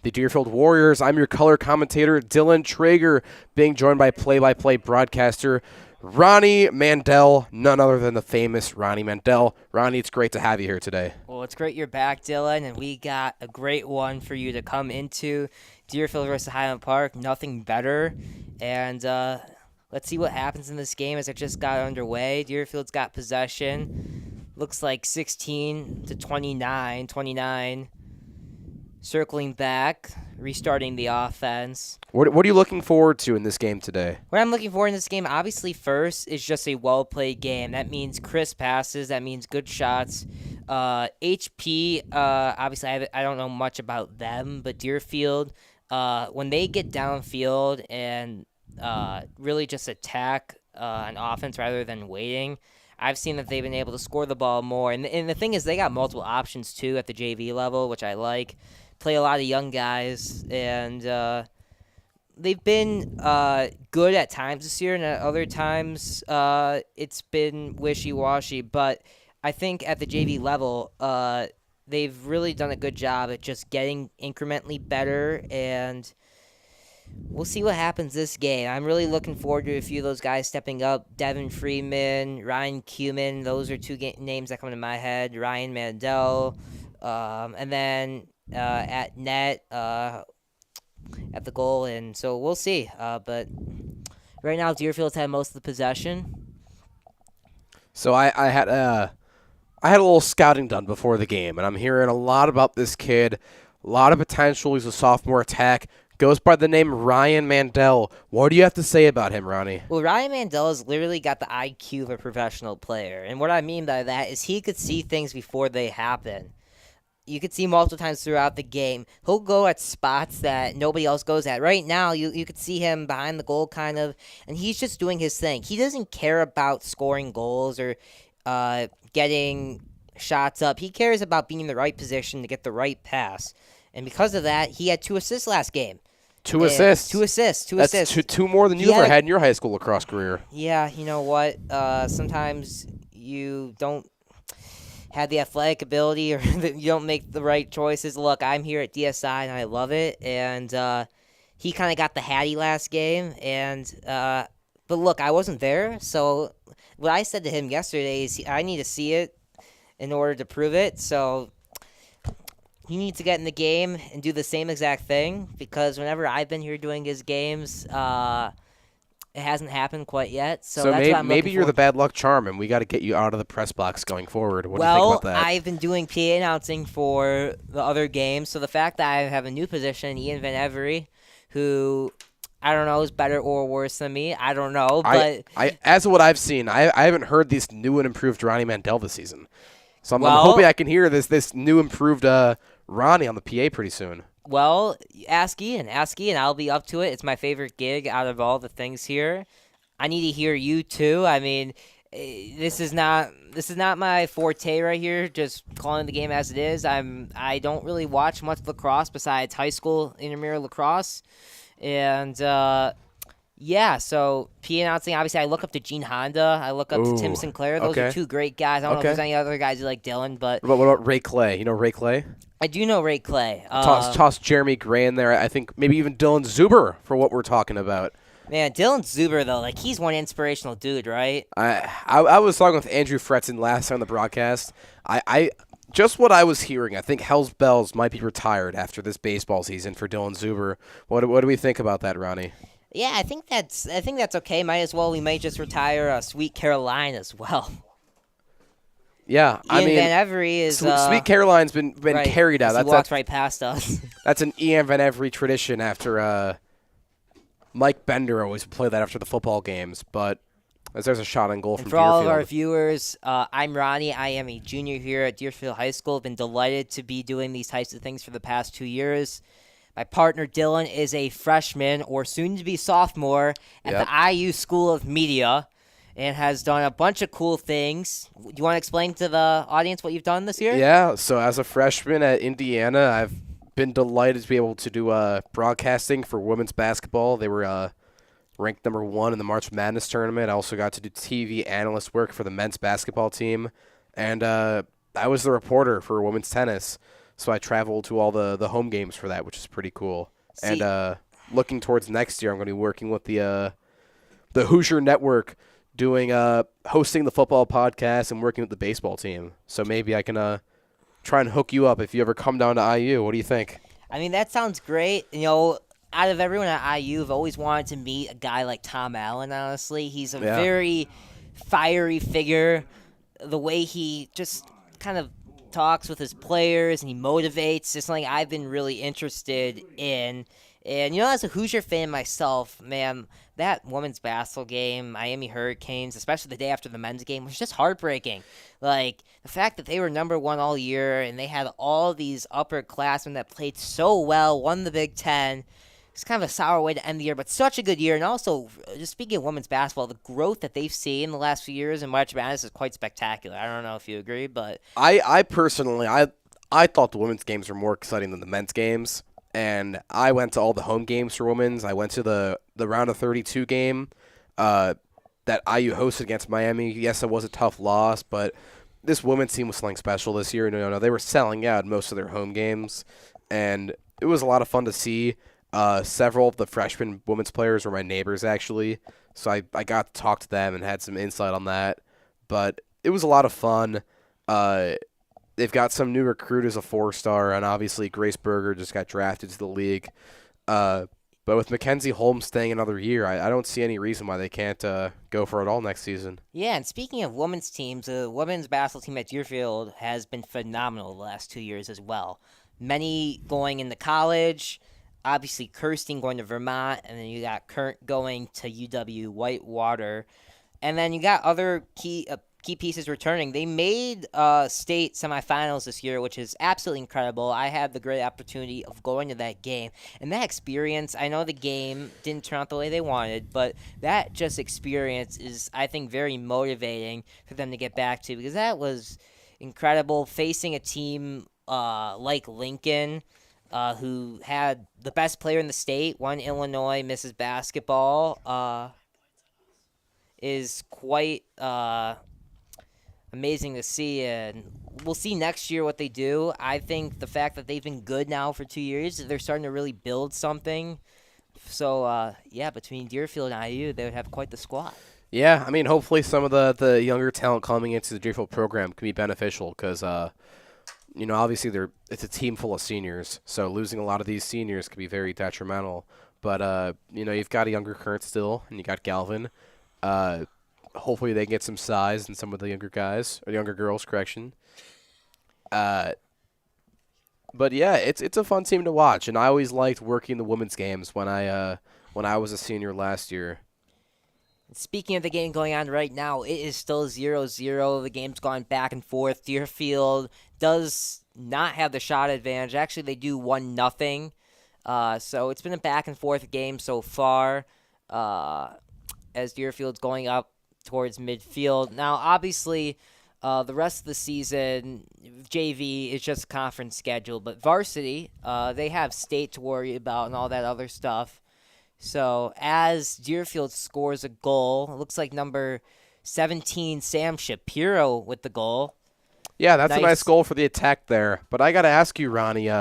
the Deerfield Warriors. I'm your color commentator, Dylan Traeger, being joined by play-by-play broadcaster Ronnie Mandel, none other than the famous Ronnie Mandel. Ronnie, it's great to have you here today. Well, it's great you're back, Dylan, and we got a great one for you to come into. Deerfield versus Highland Park, nothing better. And let's see what happens in this game as it just got underway. Deerfield's got possession. Looks like 16 to 29. Circling back, restarting the offense. What are you looking forward to in this game today? What I'm looking for in this game, obviously, first is just a well-played game. That means crisp passes. That means good shots. HP, obviously, I don't know much about them, but Deerfield, when they get downfield and really just attack on offense rather than waiting, I've seen that they've been able to score the ball more. And the thing is, they got multiple options, too, at the JV level, which I like. Play a lot of young guys, and they've been good at times this year, and at other times it's been wishy-washy. But I think at the JV level, they've really done a good job at just getting incrementally better, and we'll see what happens this game. I'm really looking forward to a few of those guys stepping up. Devin Freeman, Ryan Cumin, those are two names that come to my head. Ryan Mandel, and then at net, at the goal, and so we'll see. But right now, Deerfield's had most of the possession. So I had a little scouting done before the game, and I'm hearing a lot about this kid. A lot of potential. He's a sophomore attack. Goes by the name Ryan Mandel. What do you have to say about him, Ronnie? Well, Ryan Mandel has literally got the IQ of a professional player, and what I mean by that is he could see things before they happen. You could see multiple times throughout the game. He'll go at spots that nobody else goes at. Right now, you could see him behind the goal kind of, and he's just doing his thing. He doesn't care about scoring goals or getting shots up. He cares about being in the right position to get the right pass. And because of that, he had 2 assists last game. Two assists. That's two more than you ever had in your high school lacrosse career. Yeah, you know what? Sometimes you don't have the athletic ability or you don't make the right choices. Look, I'm here at DSI, and I love it. And he kind of got the Hattie last game. And but look, I wasn't there. So what I said to him yesterday is I need to see it in order to prove it. So he needs to get in the game and do the same exact thing, because whenever I've been here doing his games, it hasn't happened quite yet. So that's what I'm maybe you're for. the bad luck charm, and we got to get you out of the press box going forward. What do you Well, think about that? I've been doing PA announcing for the other games, so the fact that I have a new position, Ian Van Every, who I don't know is better or worse than me. I don't know, but I as of what I've seen, I haven't heard this new and improved Ronnie Mandel this season. So I'm hoping I can hear this new improved Ronnie on the PA pretty soon. Well, ask Ian, I'll be up to it. It's my favorite gig out of all the things here. I need to hear you too. I mean, this is not my forte right here. Just calling the game as it is. I don't really watch much lacrosse besides high school intramural lacrosse, and yeah. So PA announcing. Obviously, I look up to Gene Honda. I look up to Tim Sinclair. Those are two great guys. I don't know if there's any other guys you like, Dylan, but what about Ray Clay? You know Ray Clay? I do know Ray Clay. Toss Jeremy Gray in there. I think maybe even Dylan Zuber for what we're talking about. Man, Dylan Zuber, though, like, he's one inspirational dude, right? I was talking with Andrew Fretzen last time on the broadcast. I just what I was hearing, I think Hell's Bells might be retired after this baseball season for Dylan Zuber. What do we think about that, Ronnie? Yeah, I think that's okay. Might as well. We might just retire Sweet Caroline as well. Yeah, Ian Van Every is Sweet Caroline's been right, carried out. He walks right past us. That's an Ian Van Every tradition. After Mike Bender always play that after the football games, but as there's a shot on goal from for Deerfield. all of our viewers, I'm Ronnie. I am a junior here at Deerfield High School. Been delighted to be doing these types of things for the past 2 years. My partner Dylan is a freshman or soon-to-be sophomore at the IU School of Media, and has done a bunch of cool things. Do you want to explain to the audience what you've done this year? Yeah, so as a freshman at Indiana, I've been delighted to be able to do broadcasting for women's basketball. They were ranked number 1 in the March Madness tournament. I also got to do TV analyst work for the men's basketball team, and I was the reporter for women's tennis. So I travel to all the home games for that, which is pretty cool. And See, looking towards next year, I'm going to be working with the Hoosier Network, doing hosting the football podcast and working with the baseball team. So maybe I can try and hook you up if you ever come down to IU. What do you think? I mean, that sounds great. Out of everyone at IU, I've always wanted to meet a guy like Tom Allen, honestly. He's a Yeah. very fiery figure. The way he just kind of talks with his players and he motivates is something I've been really interested in. And, as a Hoosier fan myself, man, that women's basketball game, Miami Hurricanes, especially the day after the men's game, was just heartbreaking. Like, the fact that they were number one all year and they had all these upperclassmen that played so well, won the Big Ten. It's kind of a sour way to end the year, but such a good year. And also, just speaking of women's basketball, the growth that they've seen in the last few years in March Madness is quite spectacular. I don't know if you agree, but I personally, I thought the women's games were more exciting than the men's games. And I went to all the home games for women's. I went to the round of 32 game that IU hosted against Miami. Yes, it was a tough loss, but this women's team was something special this year. No, they were selling out most of their home games, and it was a lot of fun to see. Several of the freshman women's players were my neighbors, actually, so I got to talk to them and had some insight on that. But it was a lot of fun. They've got some new recruit as a 4-star, and obviously Grace Berger just got drafted to the league. But with Mackenzie Holmes staying another year, I don't see any reason why they can't go for it all next season. yeah, and speaking of women's teams, the women's basketball team at Deerfield has been phenomenal the last 2 years as well. Many going into college, obviously Kirsten going to Vermont, and then you got Kurt going to UW Whitewater. And then you got other key pieces returning. They made state semifinals this year, which is absolutely incredible. I had the great opportunity of going to that game. And that experience, I know the game didn't turn out the way they wanted, but that just experience is, I think, very motivating for them to get back to, because that was incredible facing a team like Lincoln, who had the best player in the state, won Illinois Mrs. Basketball, is quite amazing to see, and we'll see next year what they do. I think the fact that they've been good now for 2 years, they're starting to really build something. So, between Deerfield and IU, they would have quite the squad. Yeah, I mean, hopefully some of the younger talent coming into the Deerfield program can be beneficial because, obviously it's a team full of seniors, so losing a lot of these seniors can be very detrimental. But, you've got a younger Kurt still, and you got Galvin. Hopefully they can get some size in some of the younger guys, or younger girls, correction. But yeah, it's a fun team to watch, and I always liked working the women's games when I was a senior last year. Speaking of the game going on right now, it is still 0-0. The game's gone back and forth. Deerfield does not have the shot advantage. Actually, they do 1-0. So it's been a back and forth game so far, as Deerfield's going up towards midfield. Now, obviously, the rest of the season, JV is just a conference schedule, but varsity, they have state to worry about and all that other stuff. So as Deerfield scores a goal, it looks like number 17, Sam Shapiro, with the goal. Yeah, that's a nice goal for the attack there. But I got to ask you, Ronnie,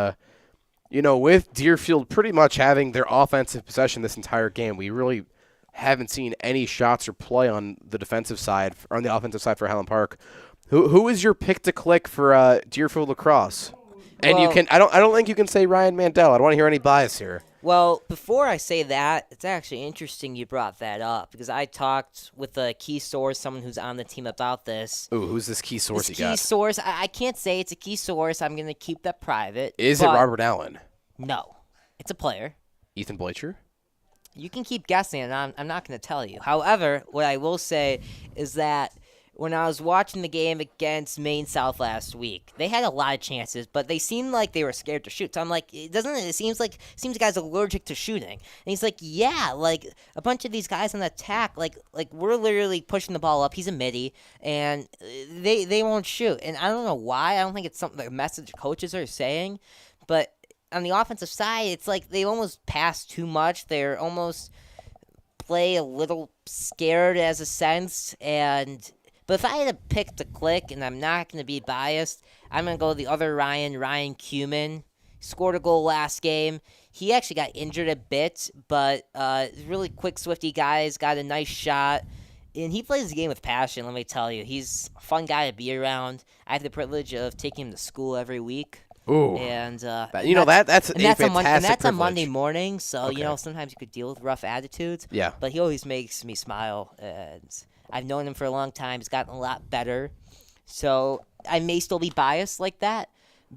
with Deerfield pretty much having their offensive possession this entire game, we really haven't seen any shots or play on the defensive side, or on the offensive side for Highland Park. Who is your pick to click for Deerfield Lacrosse? And well, you can I don't think you can say Ryan Mandel. I don't want to hear any bias here. Well, before I say that, it's actually interesting you brought that up, because I talked with a key source, someone who's on the team, about this. Ooh, who's this key source This you key got? source, I can't say it's a key source. I'm going to keep that private. Is it but Robert Allen? No. It's a player. Ethan Bleacher? You can keep guessing, and I'm not going to tell you. However, what I will say is that when I was watching the game against Maine South last week, they had a lot of chances, but they seemed like they were scared to shoot. So I'm like, it seems like the guy's allergic to shooting. And he's like, yeah, like a bunch of these guys on the attack, like we're literally pushing the ball up. He's a midi, and they won't shoot. And I don't know why. I don't think it's something the message coaches are saying, but on the offensive side, it's like they almost pass too much. They're almost play a little scared as a sense, but if I had to pick to click, and I'm not going to be biased, I'm going to go the other Ryan Cumin. Scored a goal last game. He actually got injured a bit, but really quick, swifty guy. He's got a nice shot. And he plays the game with passion, let me tell you. He's a fun guy to be around. I have the privilege of taking him to school every week. Ooh, And, you know that's a fantastic and that's a privilege. Monday morning, so Okay. sometimes you could deal with rough attitudes. Yeah. But he always makes me smile, and I've known him for a long time. He's gotten a lot better, so I may still be biased like that,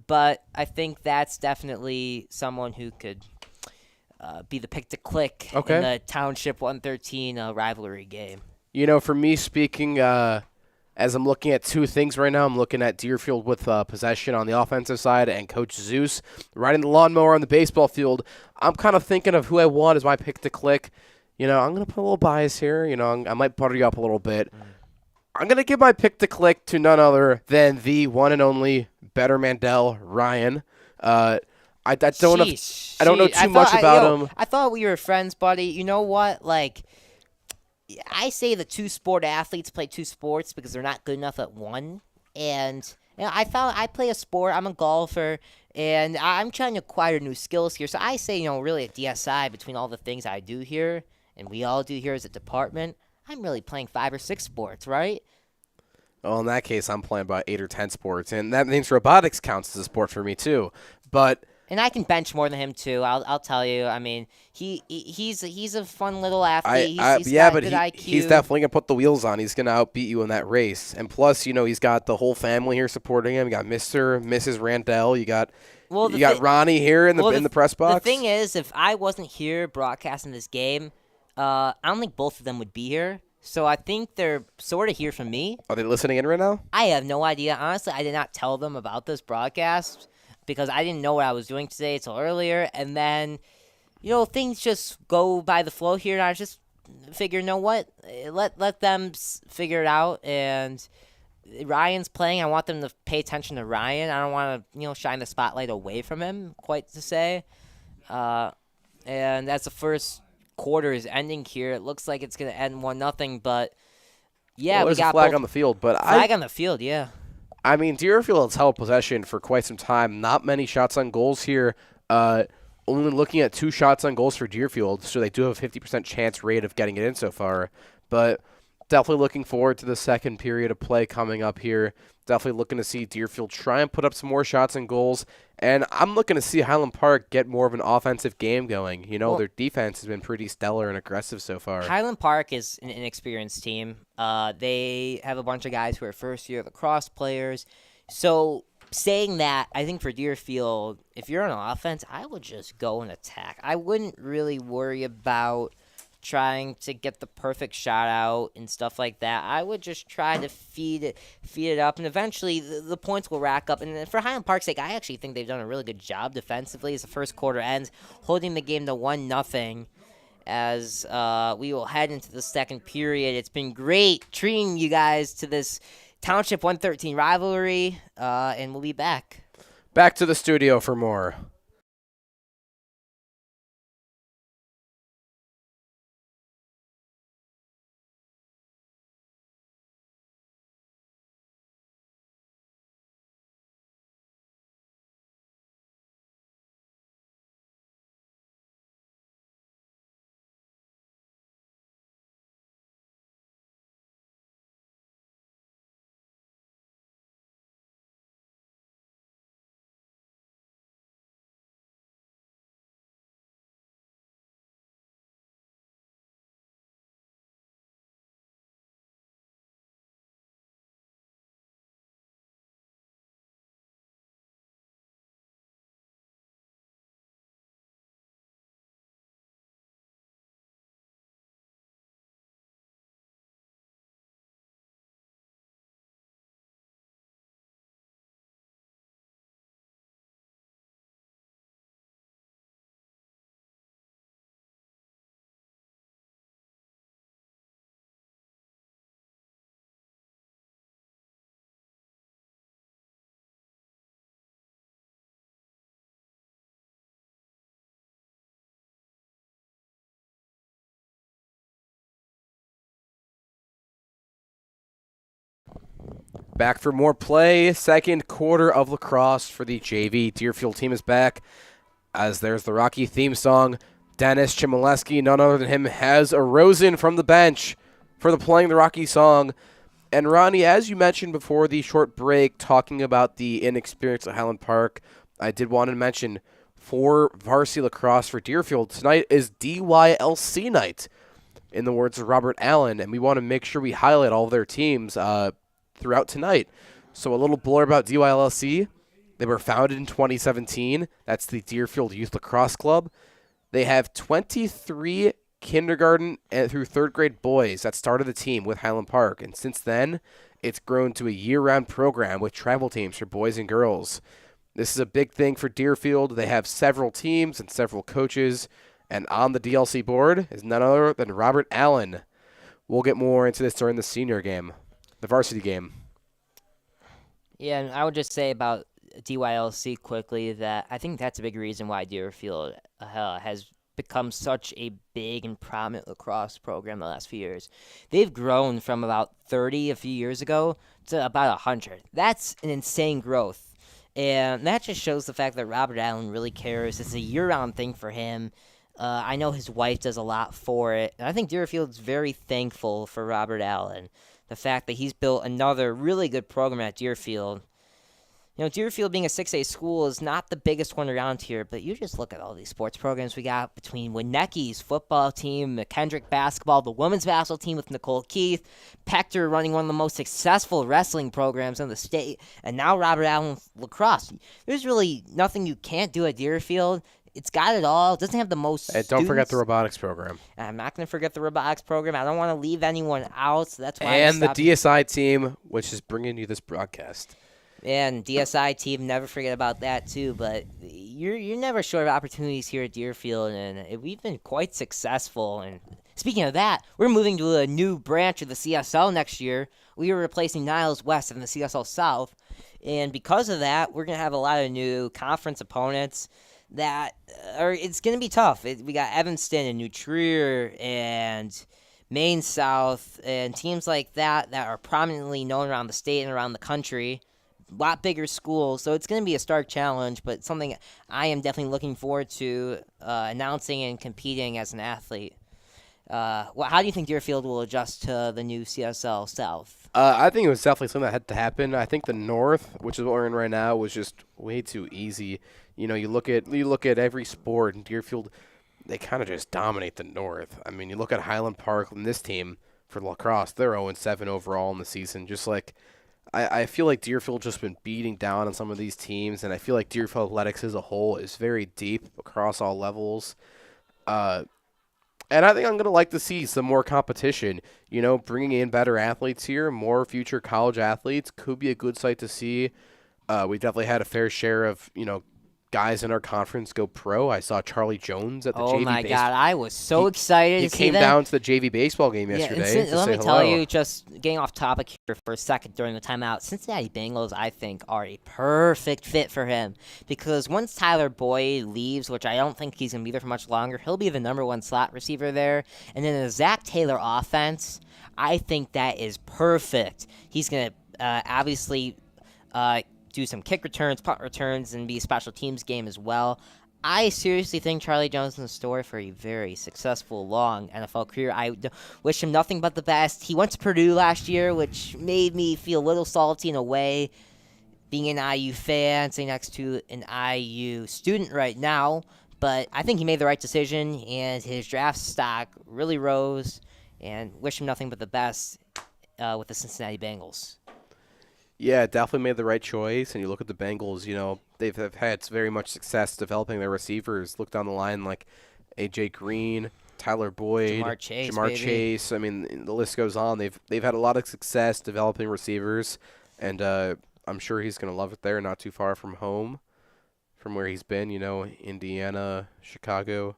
but I think that's definitely someone who could be the pick to click Okay. in the Township 113 rivalry game. For me speaking, as I'm looking at two things right now, I'm looking at Deerfield with possession on the offensive side and Coach Zeus riding the lawnmower on the baseball field. I'm kind of thinking of who I want as my pick to click. I'm going to put a little bias here. I might butter you up a little bit. I'm going to give my pick to click to none other than the one and only Better Mandel, Ryan. I don't know. I don't know too much about him. I thought we were friends, buddy. You know what? Like, I say the two sport athletes play two sports because they're not good enough at one. And I found I play a sport. I'm a golfer, and I'm trying to acquire new skills here. So I say, really at DSI, between all the things I do here and we all do here as a department, I'm really playing 5 or 6 sports, right? Well, in that case, I'm playing about 8 or 10 sports, and that means robotics counts as a sport for me too. But And I can bench more than him too. I'll tell you. I mean, he's a fun little athlete. He's got good IQ. he's definitely gonna put the wheels on. He's gonna outbeat you in that race. And plus, he's got the whole family here supporting him. You got Mr. Mrs. Randell. You got Ronnie here in the press box. The thing is, if I wasn't here broadcasting this game, I don't think both of them would be here. So I think they're sort of here for me. Are they listening in right now? I have no idea. Honestly, I did not tell them about this broadcast because I didn't know what I was doing today until earlier. And then, things just go by the flow here. And I just figure, what? Let them figure it out. And Ryan's playing. I want them to pay attention to Ryan. I don't want to, shine the spotlight away from him, quite to say. And that's the first quarter is ending here. It looks like it's going to end 1-0, but yeah, we got a flag on the field. But flag on the field, yeah. I mean, Deerfield has held possession for quite some time. Not many shots on goals here. Only looking at 2 shots on goals for Deerfield, so they do have a 50% chance rate of getting it in so far. But definitely looking forward to the second period of play coming up here. Definitely looking to see Deerfield try and put up some more shots and goals. And I'm looking to see Highland Park get more of an offensive game going. Their defense has been pretty stellar and aggressive so far. Highland Park is an inexperienced team. They have a bunch of guys who are first-year lacrosse players. So saying that, I think for Deerfield, if you're on offense, I would just go and attack. I wouldn't really worry about trying to get the perfect shot out and stuff like that. I would just try to feed it up, and eventually the points will rack up. And for Highland Park's sake, I actually think they've done a really good job defensively as the first quarter ends, holding the game to 1-0 as we will head into the second period. It's been great treating you guys to this Township 113 rivalry, and we'll be back. Back to the studio for more. back for more play. Second quarter of lacrosse for the JV Deerfield team is back. As there's the Rocky theme song, Dennis Chmielewski, none other than him, has arisen from the bench for the playing the Rocky song. And Ronnie, as you mentioned before the short break, talking about the inexperience at Highland Park, I did want to mention for varsity lacrosse for Deerfield, tonight is DYLC night, in the words of Robert Allen, and we want to make sure we highlight all of their teams throughout tonight. So a little blur about DYLC. They were founded in 2017. That's the Deerfield Youth Lacrosse Club. They have 23 kindergarten through third grade boys that started the team with Highland Park, and since then, it's grown to a year-round program with travel teams for boys and girls. This is a big thing for Deerfield. They have several teams and several coaches, and on the DLC board is none other than Robert Allen. We'll get more into this during the senior game, the varsity game. Yeah, and I would just say about DYLC quickly that I think that's a big reason why Deerfield has become such a big and prominent lacrosse program the last few years. They've grown from about 30 a few years ago to about 100. That's an insane growth. And that just shows the fact that Robert Allen really cares. It's a year-round thing for him. I know his wife does a lot for it. And I think Deerfield's very thankful for Robert Allen. The fact that he's built another really good program at Deerfield. You know, Deerfield being a 6A school is not the biggest one around here, but you just look at all these sports programs we got between Winecki's football team, McKendrick basketball, the women's basketball team with Nicole Keith, Pector running one of the most successful wrestling programs in the state, and now Robert Allen lacrosse. There's really nothing you can't do at Deerfield. It's got it all. It doesn't have the most And don't forget the robotics program. I'm not going to forget the robotics program. I don't want to leave anyone out, so that's why And the DSI team, which is bringing you this broadcast. And DSI team, never forget about that too. But you're never short of opportunities here at Deerfield, and we've been quite successful. And speaking of that, we're moving to a new branch of the CSL next year. We are replacing Niles West in the CSL South, and because of that, we're gonna have a lot of new conference opponents. That it's gonna be tough. We got Evanston and New Trier and Maine South and teams like that are prominently known around the state and around the country. A lot bigger schools, so it's going to be a stark challenge, but something I am definitely looking forward to announcing and competing as an athlete. How do you think Deerfield will adjust to the new CSL South? I think it was definitely something that had to happen. I think the North, which is what we're in right now, was just way too easy. You know, you look at every sport, and Deerfield, they kind of just dominate the North. I mean, you look at Highland Park and this team for lacrosse, they're 0-7 overall in the season, just like. I feel like Deerfield just been beating down on some of these teams, and I feel like Deerfield Athletics as a whole is very deep across all levels. And I think I'm going to like to see some more competition. You know, bringing in better athletes here, more future college athletes could be a good sight to see. We definitely had a fair share of, guys in our conference go pro. I saw Charlie Jones at the JV. Oh my God, I was so excited to see that. He came down to the JV baseball game yesterday. Let me tell you, just getting off topic here for a second during the timeout, Cincinnati Bengals, I think, are a perfect fit for him because once Tyler Boyd leaves, which I don't think he's going to be there for much longer, he'll be the number one slot receiver there. And then the Zach Taylor offense, I think that is perfect. He's going to obviously do some kick returns, punt returns, and be a special teams game as well. I seriously think Charlie Jones is in store for a very successful, long NFL career. I wish him nothing but the best. He went to Purdue last year, which made me feel a little salty in a way, being an IU fan, sitting next to an IU student right now. But I think he made the right decision, and his draft stock really rose, and wish him nothing but the best with the Cincinnati Bengals. Yeah, definitely made the right choice. And you look at the Bengals, they've had very much success developing their receivers. Look down the line like A.J. Green, Tyler Boyd, Jamar Chase. I mean, the list goes on. They've had a lot of success developing receivers, and I'm sure he's going to love it there, not too far from home, from where he's been, Indiana, Chicago.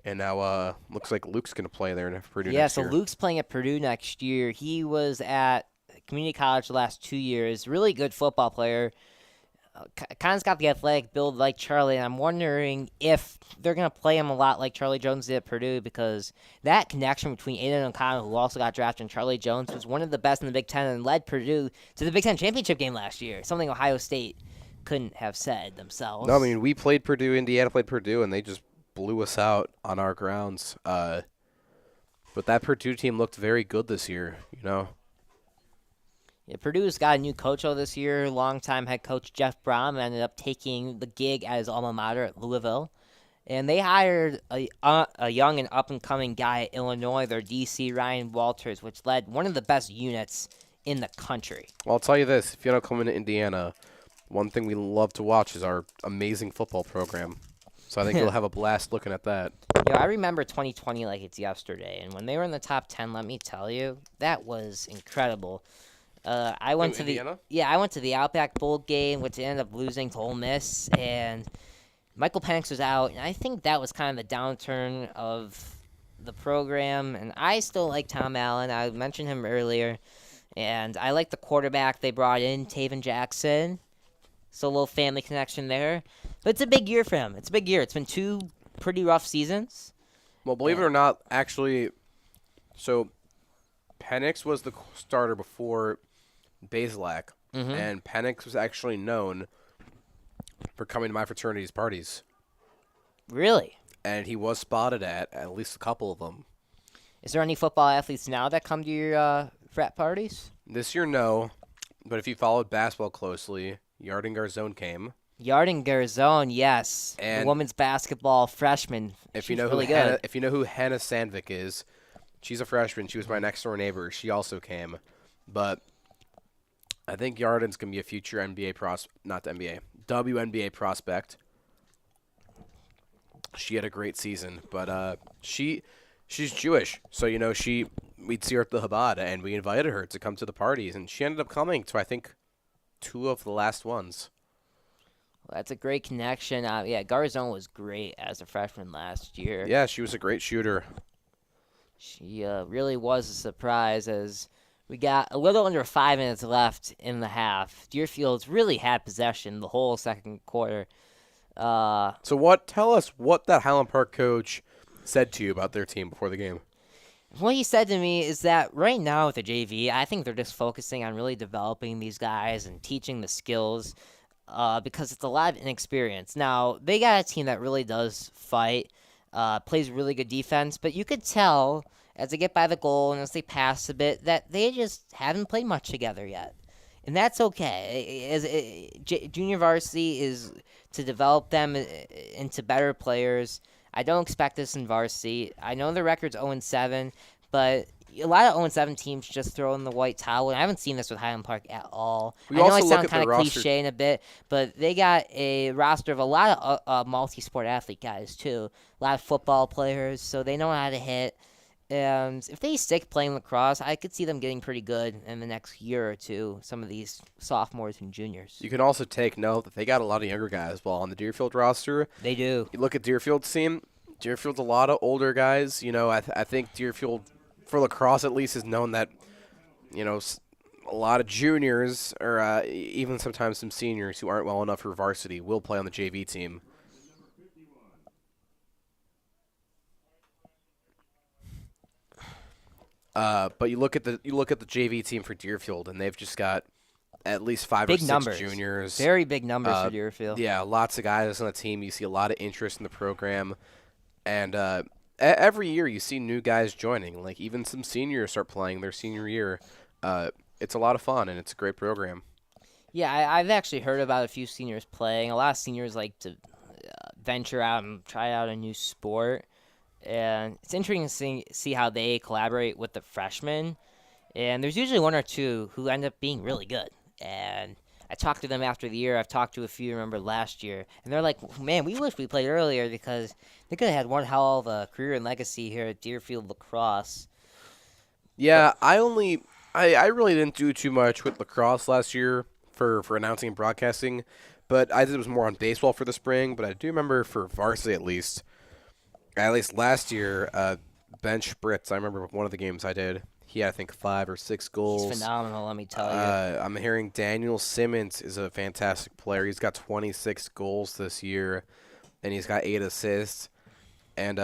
And now looks like Luke's going to play there in Purdue next year. Yeah, so Luke's playing at Purdue next year. He was at community college the last 2 years. Really good football player. Kind of got the athletic build like Charlie, and I'm wondering if they're going to play him a lot like Charlie Jones did at Purdue, because that connection between Aiden O'Connell, who also got drafted, and Charlie Jones was one of the best in the Big Ten and led Purdue to the Big Ten championship game last year, something Ohio State couldn't have said themselves. No, I mean, we played Purdue, Indiana played Purdue, and they just blew us out on our grounds. But that Purdue team looked very good this year, you know. Yeah, Purdue's got a new coach this year. Longtime head coach Jeff Brom ended up taking the gig at his alma mater at Louisville. And they hired a young and up-and-coming guy at Illinois, their DC, Ryan Walters, which led one of the best units in the country. Well, I'll tell you this. If you don't come into Indiana, one thing we love to watch is our amazing football program. So I think you'll have a blast looking at that. I remember 2020 like it's yesterday. And when they were in the top 10, let me tell you, that was incredible. I went to Indiana? I went to the Outback Bowl game, which ended up losing to Ole Miss, and Michael Penix was out, and I think that was kind of the downturn of the program. And I still like Tom Allen. I mentioned him earlier, and I like the quarterback they brought in, Taven Jackson. So a little family connection there, but it's a big year for him. It's a big year. It's been 2 pretty rough seasons. Well, believe it or not, actually, so Penix was the starter before Bazelak, and Penix was actually known for coming to my fraternity's parties. Really? And he was spotted at least a couple of them. Is there any football athletes now that come to your frat parties? This year, no. But if you followed basketball closely, Yarding Garzone came. Yarding Garzone, yes. And the women's basketball freshman. If you She's know really who good. if you know who Hannah Sandvik is, she's a freshman. She was my next door neighbor. She also came. But I think Yarden's going to be a future WNBA prospect. She had a great season, but she's Jewish, so we'd see her at the Chabad, and we invited her to come to the parties, and she ended up coming to I think 2 of the last ones. Well, that's a great connection. Garzone was great as a freshman last year. Yeah, she was a great shooter. She really was a surprise, as we got a little under 5 minutes left in the half. Deerfield's really had possession the whole second quarter. So tell us what that Highland Park coach said to you about their team before the game. What he said to me is that right now with the JV, I think they're just focusing on really developing these guys and teaching the skills, because it's a lot of inexperience. Now, they got a team that really does fight, plays really good defense, but you could tell as they get by the goal and as they pass a bit that they just haven't played much together yet. And that's okay. Junior varsity is to develop them into better players. I don't expect this in varsity. I know the record's 0-7, but a lot of 0-7 teams just throw in the white towel. And I haven't seen this with Highland Park at all. I know I sound kind of cliche in a bit, but they got a roster of a lot of multi-sport athlete guys, too. A lot of football players, so they know how to hit. And if they stick playing lacrosse, I could see them getting pretty good in the next year or two, some of these sophomores and juniors. You can also take note that they got a lot of younger guys well on the Deerfield roster. They do. You look at Deerfield's team, Deerfield's a lot of older guys. I think Deerfield, for lacrosse at least, is known that, a lot of juniors or even sometimes some seniors who aren't well enough for varsity will play on the JV team. But you look at the JV team for Deerfield, and they've just got at least 5 big or 6 numbers. juniors. Very big numbers for Deerfield. Yeah, lots of guys on the team. You see a lot of interest in the program, and every year you see new guys joining. Like even some seniors start playing their senior year. It's a lot of fun, and it's a great program. Yeah, I've actually heard about a few seniors playing. A lot of seniors like to venture out and try out a new sport. And it's interesting to see how they collaborate with the freshmen. And there's usually 1 or 2 who end up being really good. And I talked to them after the year. I've talked to a few, remember, last year. And they're like, man, we wish we played earlier because they could have had one hell of a career and legacy here at Deerfield Lacrosse. Yeah, I really didn't do too much with lacrosse last year for announcing and broadcasting. But I did it was more on baseball for the spring. But I do remember for varsity at least last year, Ben Spritz, I remember one of the games I did, He had, I think, 5 or 6 He's goals. phenomenal, let me tell you. I'm hearing Daniel Simmons is a fantastic player. He's got 26 goals this year, and he's got 8 assists. And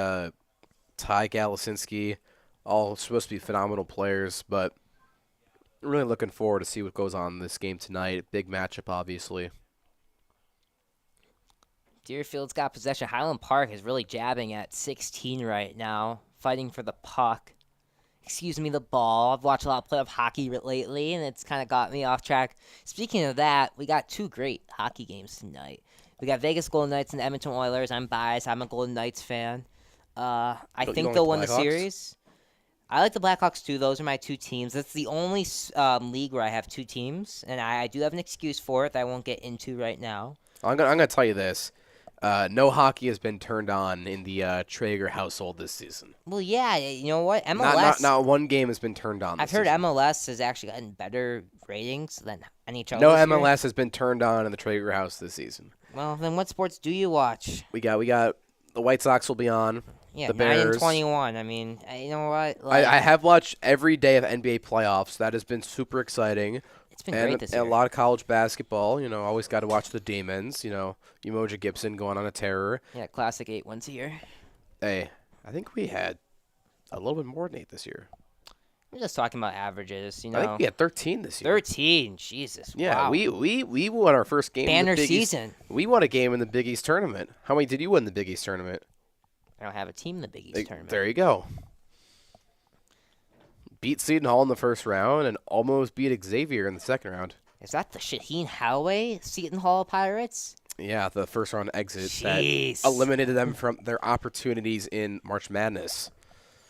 Ty Galasinski, all supposed to be phenomenal players, but really looking forward to see what goes on in this game tonight. Big matchup, obviously. Deerfield's got possession. Highland Park is really jabbing at 16 right now, fighting for the puck. Excuse me, the ball. I've watched a lot of playoff hockey lately, and it's kind of got me off track. Speaking of that, we got 2 great hockey games tonight. We got Vegas Golden Knights and Edmonton Oilers. I'm biased. I'm a Golden Knights fan. I You think don't they'll like win the the Blackhawks? series. I like the Blackhawks too. Those are my 2 teams. That's the only league where I have 2 teams, and I do have an excuse for it that I won't get into right now. I'm gonna tell you this. No hockey has been turned on in the Traeger household this season. Well, yeah, you know what? Not MLS. not one game has been turned on. I've This heard season. MLS has actually gotten better ratings than NHL. No this year. MLS has been turned on in the Traeger house this season. Well, then what sports do you watch? We got the White Sox will be on. Yeah, The 9 and Bears. 21. I mean, you know what? Like, I have watched every day of NBA playoffs. That has been super exciting. it's been great this year. And a lot of college basketball. Always got to watch the Demons. Umoja Gibson going on a terror. Yeah, classic 8 wins a year. Hey, I think we had a little bit more than 8 this year. We're just talking about averages, I think we had 13 this year. 13, Jesus. Yeah, wow. we won our first game. Banner in the Big East. season. We won a game in the Big East tournament. How many did you win in the Big East tournament? I don't have a team in the Big East tournament. There you go. Beat Seton Hall in the first round and almost beat Xavier in the second round. Is that the Shaheen Holloway Seton Hall Pirates? Yeah, the first round exit Jeez. that eliminated them from their opportunities in March Madness.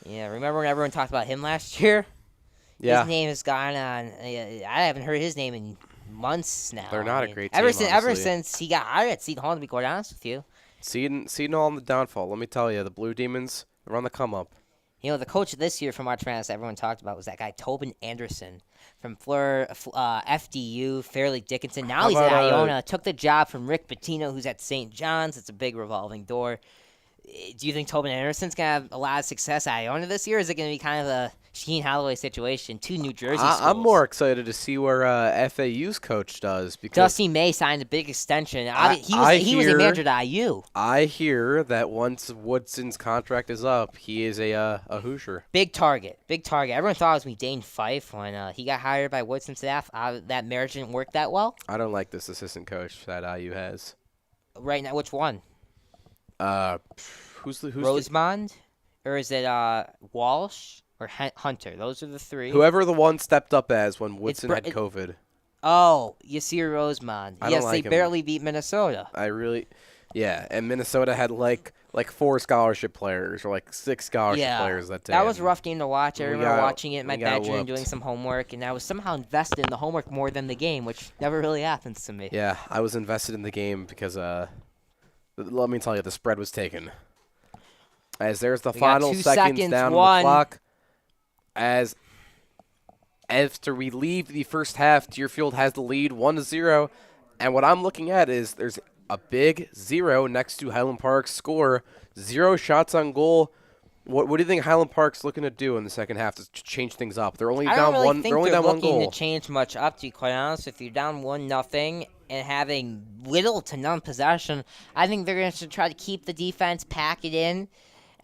Yeah, remember when everyone talked about him last year? Yeah, His name has gone on. I haven't heard his name in months now. They're not I a mean, great ever team, since ever honestly. since he got hired at Seton Hall, to be quite honest with you. Seton Hall on the downfall. Let me tell you, the Blue Demons are on the come up. You know, the coach this year from March Madness everyone talked about was that guy Tobin Anderson from FDU, Fairleigh Dickinson. Now How he's at about, Iona. Took the job from Rick Pitino, who's at St. John's. It's a big revolving door. Do you think Tobin Anderson's going to have a lot of success at Iona this year, or is it going to be kind of a Shaheen Holloway situation? 2 New Jersey schools. I'm more excited to see where FAU's coach does because Dusty May signed a big extension. He was a manager at IU. I hear that once Woodson's contract is up, he is a Hoosier. Big target. Everyone thought it was me, Dane Fife, when he got hired by Woodson's staff. That marriage didn't work that well. I don't like this assistant coach that IU has. Right now, which one? Who's Rosemond, or is it Walsh or Hunter? Those are the 3. whoever the one stepped up as when Woodson Br- had COVID. Oh, Yasir Rosemond. I Yes, don't like they him. barely beat Minnesota. And Minnesota had like 4 scholarship players or like 6 scholarship players that day. That was a rough game to watch. I we remember got- watching it in my we got bedroom whooped. doing some homework, and I was somehow invested in the homework more than the game, which never really happens to me. Yeah, I was invested in the game because let me tell you, the spread was taken. As there's the We got final 2 seconds seconds, down on one. the clock. As after we leave the first half, Deerfield has the lead 1-0. And what I'm looking at is there's a big 0 next to Highland Park's score. 0 shots on goal. What do you think Highland Park's looking to do in the second half to change things up? They're only I down don't really one. think They're only they're down one looking goal. to change much up. To be quite honest, if you're down 1-0 and having little to none possession, I think they're going to try to keep the defense, pack it in,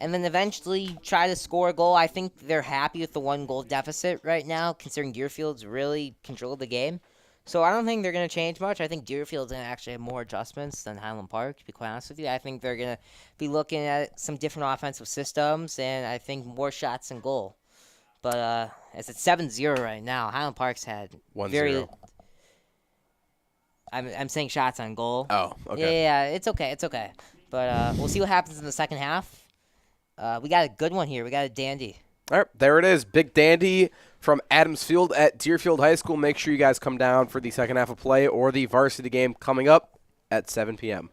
and then eventually try to score a goal. I think they're happy with the 1-goal deficit right now, considering Deerfield's really controlled the game. So I don't think they're going to change much. I think Deerfield's going to actually have more adjustments than Highland Park, to be quite honest with you. I think they're going to be looking at some different offensive systems, and I think more shots and goal. But it's at 7-0 right now. Highland Park's had 1-0. very. I'm saying shots on goal. Oh, okay. Yeah, it's okay. But we'll see what happens in the second half. We got a good one here. We got a dandy. All right, there it is. Big Dandy from Adams Field at Deerfield High School. Make sure you guys come down for the second half of play or the varsity game coming up at 7 p.m.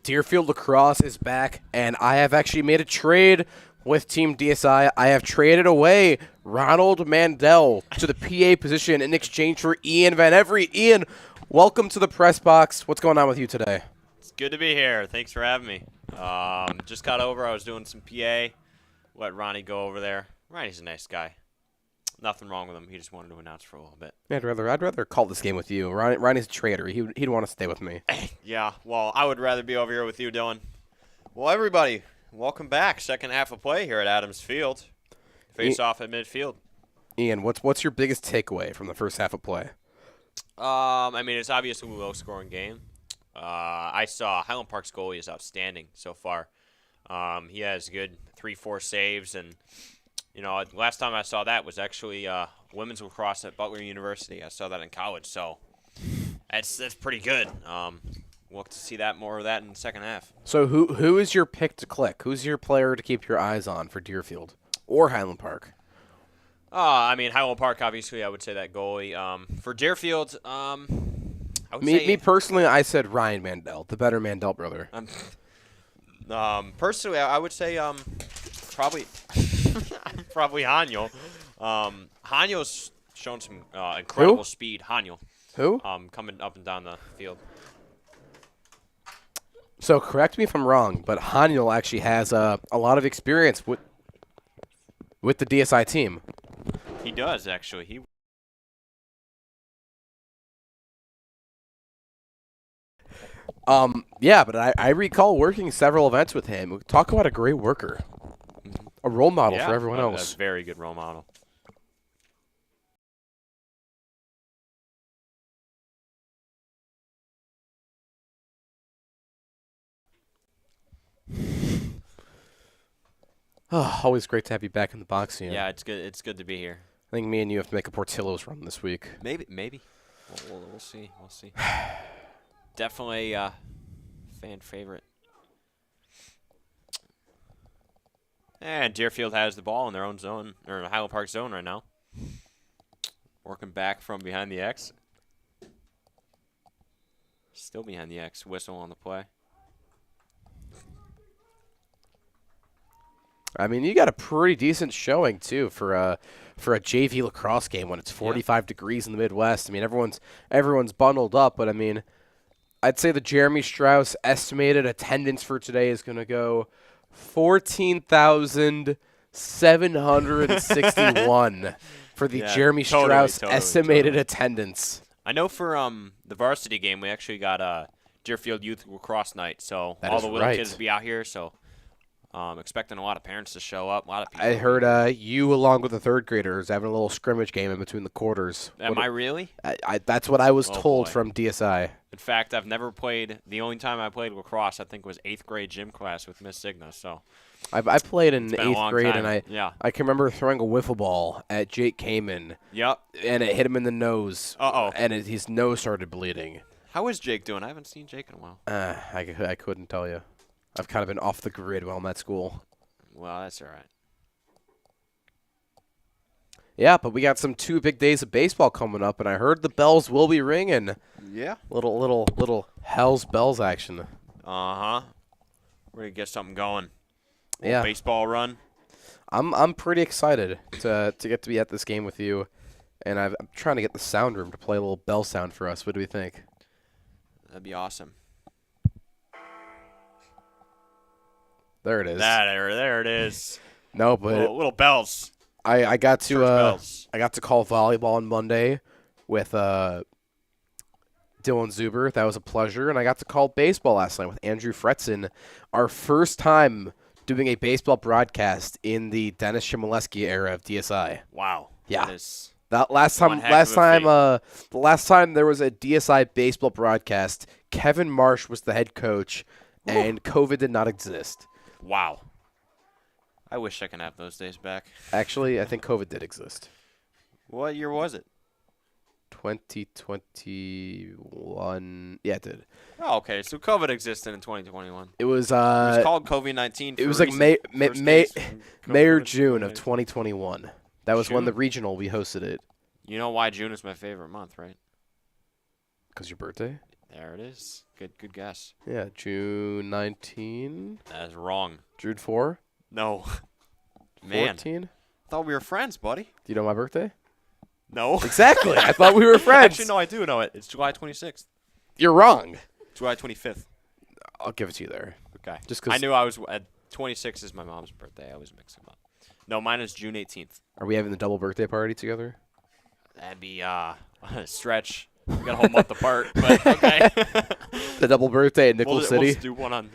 Deerfield Lacrosse is back, and I have actually made a trade with Team DSI. I have traded away Ronald Mandel to the PA position in exchange for Ian Van Every. Ian, welcome to the press box. What's going on with you today? It's good to be here. Thanks for having me. Just got over. I was doing some PA. Let Ronnie go over there. Ronnie's a nice guy. Nothing wrong with him. He just wanted to announce for a little bit. I'd rather call this game with you. Ronnie's a traitor. He'd want to stay with me. Yeah, well, I would rather be over here with you, Dylan. Well, everybody, welcome back. Second half of play here at Adams Field. Face off at midfield. Ian, what's your biggest takeaway from the first half of play? I mean, it's obviously a low-scoring game. I saw Highland Park's goalie is outstanding so far. He has good 3-4 saves, and you know, last time I saw that was actually women's lacrosse at Butler University. I saw that in college, so that's pretty good. We'll have to see that more of that in the second half. So who is your pick to click? Who's your player to keep your eyes on for Deerfield or Highland Park? I mean, Highland Park, obviously, I would say that goalie. For Deerfield, I would say Me personally, I said Ryan Mandel, the better Mandel brother. Personally, I would say probably Haniel. Haniel's shown some incredible speed. Haniel. Who? Coming up and down the field. So correct me if I'm wrong, but Haniel actually has a lot of experience with the DSI team. He does, actually. Yeah, but I recall working several events with him. Talk about a great worker. A role model for everyone else. That's a very good role model. Oh, always great to have you back in the box here. Yeah, it's good. It's good to be here. I think me and you have to make a Portillo's run this week. Maybe. We'll see. We'll see. Definitely fan favorite. And Deerfield has the ball in their own zone, or Highland Park zone right now. Working back from behind the X. Still behind the X. Whistle on the play. I mean, you got a pretty decent showing too for a JV lacrosse game when it's 45 degrees in the Midwest. I mean, everyone's bundled up, but I mean, I'd say the Jeremy Strauss estimated attendance for today is going to go 14,761 for the Jeremy Strauss estimated attendance. I know for the varsity game, we actually got Deerfield Youth Lacrosse Night, so all the little kids will be out here, so expecting a lot of parents to show up. A lot of people. I heard you, along with the third graders, having a little scrimmage game in between the quarters. Am I really? That's what I was told from DSI. In fact, I've never played. The only time I played lacrosse, I think, was 8th grade gym class with Miss Signa. So I played in 8th grade, time. and I can remember throwing a wiffle ball at Jake Kamen. Yep. And it hit him in the nose. Uh-oh. And his nose started bleeding. How is Jake doing? I haven't seen Jake in a while. I couldn't tell you. I've kind of been off the grid while I'm at school. Well, that's all right. Yeah, but we got some 2 big days of baseball coming up, and I heard the bells will be ringing. Yeah. Little Hell's Bells action. Uh-huh. We're going to get something going. Yeah. Baseball run. I'm pretty excited to get to be at this game with you, and I'm trying to get the sound room to play a little bell sound for us. What do we think? That'd be awesome. There it is. There it is. No, but little bells. I got to bells. I got to call volleyball on Monday with Dylan Zuber. That was a pleasure, and I got to call baseball last night with Andrew Fretzen. Our first time doing a baseball broadcast in the Dennis Chmielewski era of DSI. Wow. Yeah. That last time there was a DSI baseball broadcast, Kevin Marsh was the head coach, and COVID did not exist. Wow. I wish I could have those days back. Actually, I think COVID did exist. What year was it? 2021. Yeah, it did. Oh, okay. So COVID existed in 2021. It was called COVID-19. It was like May or June of 2021. That was when the regional we hosted it. You know why June is my favorite month, right? Because your birthday? There it is. Good guess. Yeah, June 19. That is wrong. June 4. No. Man, 14. thought we were friends, buddy. Do you know my birthday? No. Exactly. I thought we were friends. Actually, no, I do know it. It's July 26th. You're wrong. July 25th. I'll give it to you there. Okay. Just 'cause I knew I was at 26 is my mom's birthday. I always mix them up. No, mine is June 18th. Are we having the double birthday party together? That'd be a stretch. We got a whole month apart, but okay. The double birthday in Nickel We'll City. just do one on.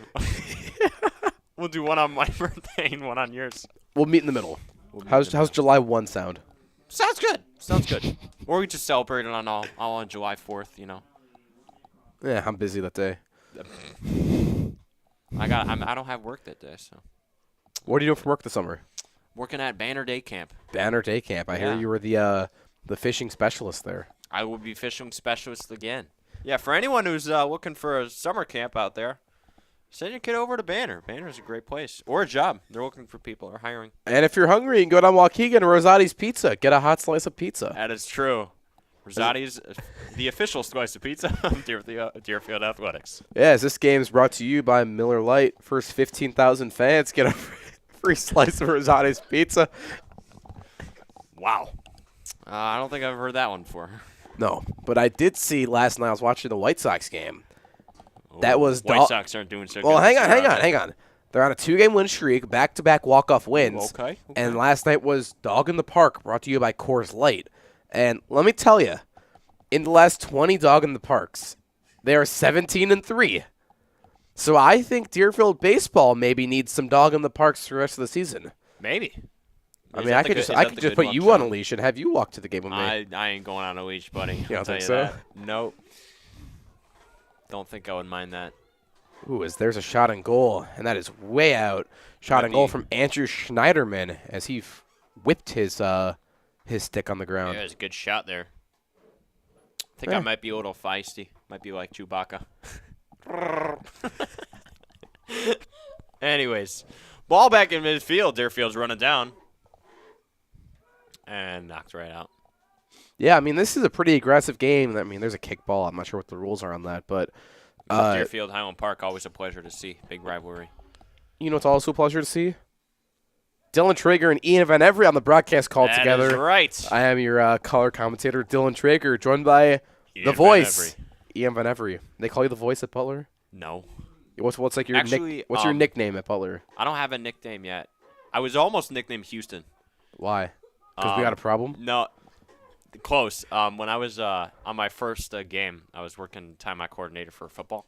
We'll do one on my birthday and one on yours. We'll meet in the middle. We'll meet How's in the how's July 1 sound? Sounds good. Sounds good. Or we just celebrate it all on July 4th. You know. Yeah, I'm busy that day. I don't have work that day, so What are you doing for work this summer? working at Banner Day Camp. Banner Day Camp. I hear Yeah. you were the fishing specialist there. I will be fishing specialist again. Yeah, for anyone who's looking for a summer camp out there, send your kid over to Banner. Banner's a great place. Or a job. They're looking for people. They're hiring. And if you're hungry, you can go down Waukegan to Rosati's Pizza. Get a hot slice of pizza. That is true. Rosati's the official slice of pizza of Deerfield Athletics. Yes, this game is brought to you by Miller Lite. First 15,000 fans get a free slice of Rosati's Pizza. Wow. I don't think I've heard that one before. No, but I did see last night. I was watching the White Sox game. That was White Sox aren't doing so good. Well, hang this on, year, hang are on, they? hang on. They're on a 2-game win streak, back-to-back walk-off wins. Okay. And last night was Dog in the Park, brought to you by Coors Light. And let me tell you, in the last 20 Dog in the Parks, they are 17-3. So I think Deerfield baseball maybe needs some Dog in the Parks for the rest of the season. Maybe. I mean, I could just put you on a leash and have you walk to the game with me. I ain't going on a leash, buddy. You don't I'll tell think you so? that. Nope. Don't think I would mind that. Ooh, there's a shot and goal, and that is way out. Shot and goal from Andrew Schneiderman as he whipped his stick on the ground. Yeah, it was a good shot there. I think I might be a little feisty. Might be like Chewbacca. Anyways, ball back in midfield. Deerfield's running down. And knocked right out. Yeah, I mean, this is a pretty aggressive game. I mean, there's a kickball. I'm not sure what the rules are on that, but Deerfield, Highland Park, always a pleasure to see. Big rivalry. you know it's also a pleasure to see? Dylan Traeger and Ian Van Every on the broadcast call together. That is right. I am your color commentator, Dylan Traeger, joined by the voice, Ian Van Every. They call you the voice at Butler? No. What's like your Actually, what's your nickname at Butler? I don't have a nickname yet. I was almost nicknamed Houston. Why? Because we got a problem? No. Close. When I was on my first game, I was working timeout coordinator for football.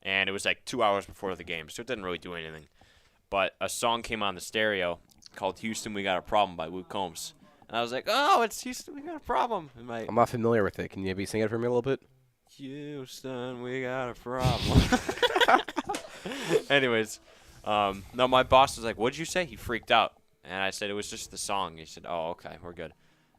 And it was like 2 hours before the game, so it didn't really do anything. But a song came on the stereo called Houston, We Got a Problem by Luke Combs. And I was like, oh, it's Houston, we got a problem. And I'm not familiar with it. Can you maybe sing it for me a little bit? Houston, we got a problem. Anyways, no, my boss was like, what'd you say? He freaked out. And I said, it was just the song. He said, oh, okay, we're good.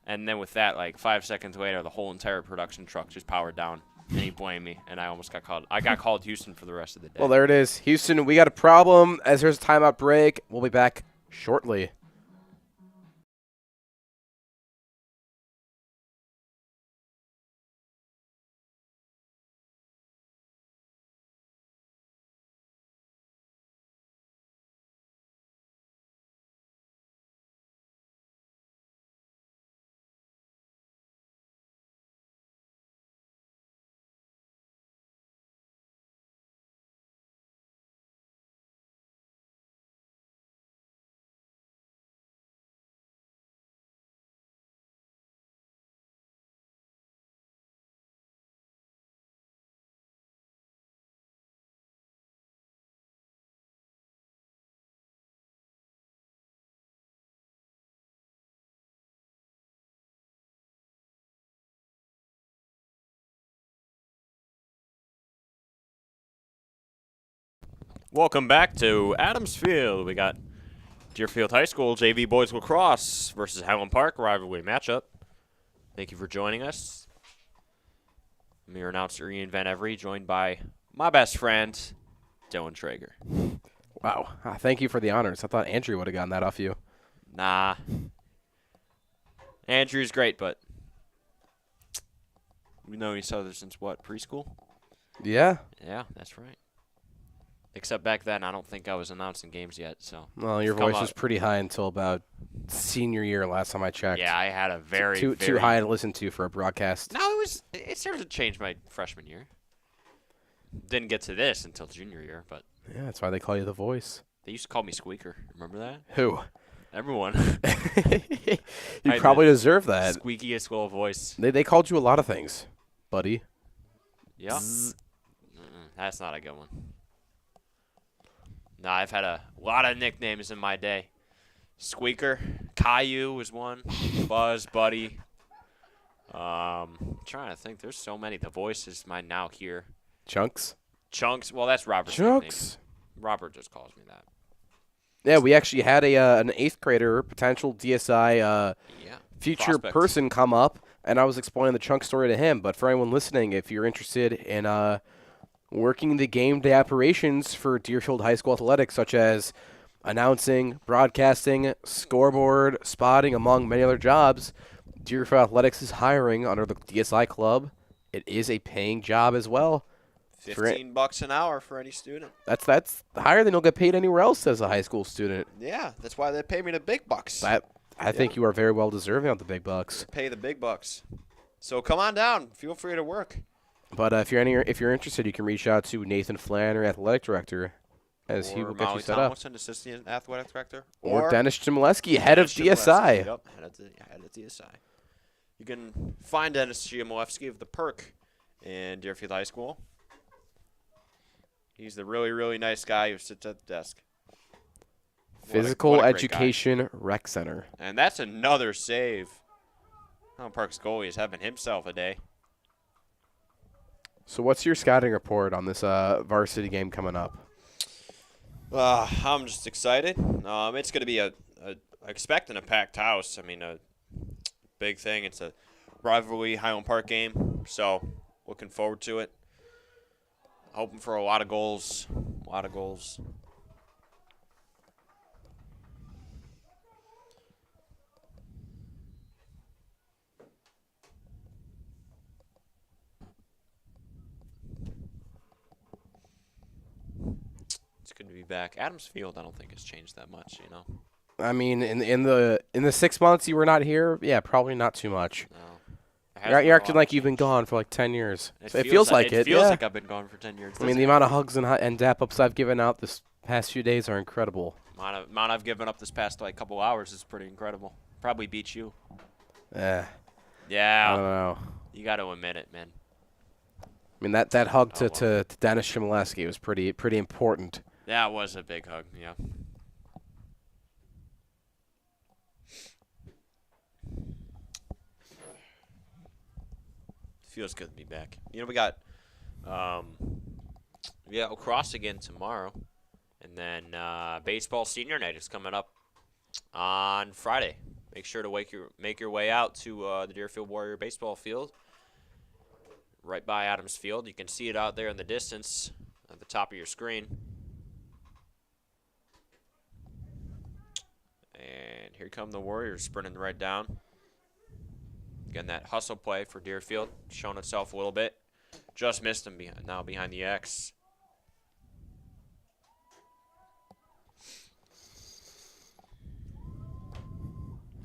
And then with that, like 5 seconds later, the whole entire production truck just powered down. And he blamed me, and I almost got called. I got called Houston for the rest of the day. Well, there it is. Houston, we got a problem as there's a timeout break. We'll be back shortly. Welcome back to Adams Field. We got Deerfield High School JV Boys Lacrosse versus Highland Park rivalry matchup. Thank you for joining us. I'm your announcer, Ian Van Every, joined by my best friend, Dylan Traeger. Wow. Thank you for the honors. I thought Andrew would have gotten that off you. Nah. Andrew's great, but we've known each other since, what, preschool? Yeah. Yeah, that's right. Except back then, I don't think I was announcing games yet. So Well, your come voice up- was pretty high until about senior year last time I checked. yeah, I had a very too very high to listen to for a broadcast. No, it started to change my freshman year. Didn't get to this until junior year, but Yeah, that's why they call you the voice. they used to call me Squeaker. Remember that? Who? Everyone. You I probably did. deserve that. Squeakiest little voice. They called you a lot of things, buddy. Yeah. That's not a good one. No, I've had a lot of nicknames in my day. Squeaker, Caillou was one, Buzz, Buddy. Trying to think. There's so many. The voice is mine now here. Chunks. Chunks. Well, that's Robert's Chunks. nickname. Robert just calls me that. Yeah, we actually had an 8th grader, potential DSI Yeah. future Prospect. person come up, and I was explaining the Chunk story to him. But for anyone listening, if you're interested in working the game day operations for Deerfield High School athletics, such as announcing, broadcasting, scoreboard, spotting, among many other jobs, Deerfield Athletics is hiring under the DSI club. It is a paying job as well. $15 an hour for any student. That's higher than you'll get paid anywhere else as a high school student. Yeah, that's why they pay me the big bucks. I think you are very well deserving of the big bucks. Pay the big bucks. So come on down. Feel free to work. But if you're interested, you can reach out to Nathan Flannery, athletic director, as he will get Molly you set up. Tomlinson, assistant athletic director. Or Dennis Chmielewski, head of Dennis DSI. Chmielewski. Yep, head of DSI. You can find Dennis Chmielewski of the Perk in Deerfield High School. He's the really, really nice guy who sits at the desk. Physical what a great Education Rec Center. And that's another save. Highland Park's goalie is having himself a day. So what's your scouting report on this varsity game coming up? I'm just excited. It's going to be expecting a packed house. I mean, a big thing. It's a rivalry Highland Park game, so looking forward to it. Hoping for a lot of goals. A lot of goals. It's good to be back. Adams Field, I don't think has changed that much, you know. I mean, in the 6 months you were not here, yeah, probably not too much. No. There hasn't been You're a acting lot like of you've been change. gone for like 10 years. It So it feels like it. It feels yeah. like I've been gone for 10 years. I mean, the amount of hugs and dap-ups I've given out this past few days are incredible. amount I've given up this past like couple hours is pretty incredible. Probably beat you. I Yeah, don't know. you got to admit it, man. I mean, that hug Oh, to Dennis Chmielewski was pretty important. That was a big hug. Yeah. Feels good to be back. You know, we got Lacrosse again tomorrow, and then baseball senior night is coming up on Friday. Make sure to make your way out to the Deerfield Warrior baseball field, right by Adams Field. You can see it out there in the distance at the top of your screen. And here come the Warriors sprinting right down. Again, that hustle play for Deerfield showing itself a little bit. Just missed him now behind the X.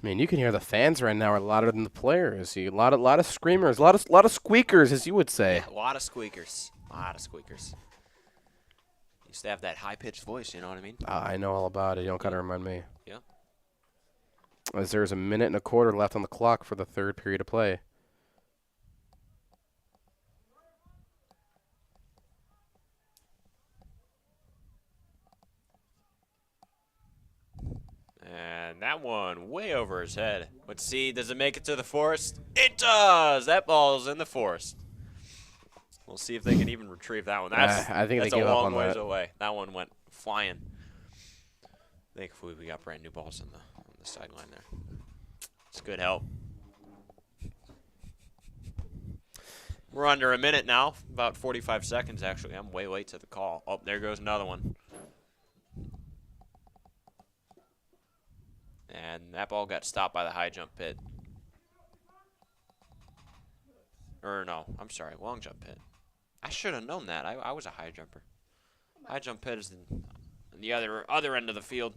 I mean, you can hear the fans right now are louder than the players. A lot of screamers, a lot of squeakers, as you would say. A lot of squeakers. A lot of squeakers. Used to have that high-pitched voice, you know what I mean? I know all about it. You don't gotta remind me. Yeah. As there's a minute and a quarter left on the clock for the third period of play. And that one way over his head. Let's see, does it make it to the forest? It does! That ball's in the forest. We'll see if they can even retrieve that one. I think that's they gave a up long on ways that. away. That one went flying. Thankfully, we got brand new balls on the sideline there. It's good help. We're under a minute now, about 45 seconds actually. I'm way late to the call. Oh, there goes another one. And that ball got stopped by the high jump pit. Or no, I'm sorry, long jump pit. I should have known that. I was a high jumper. High jump pit is the other end of the field.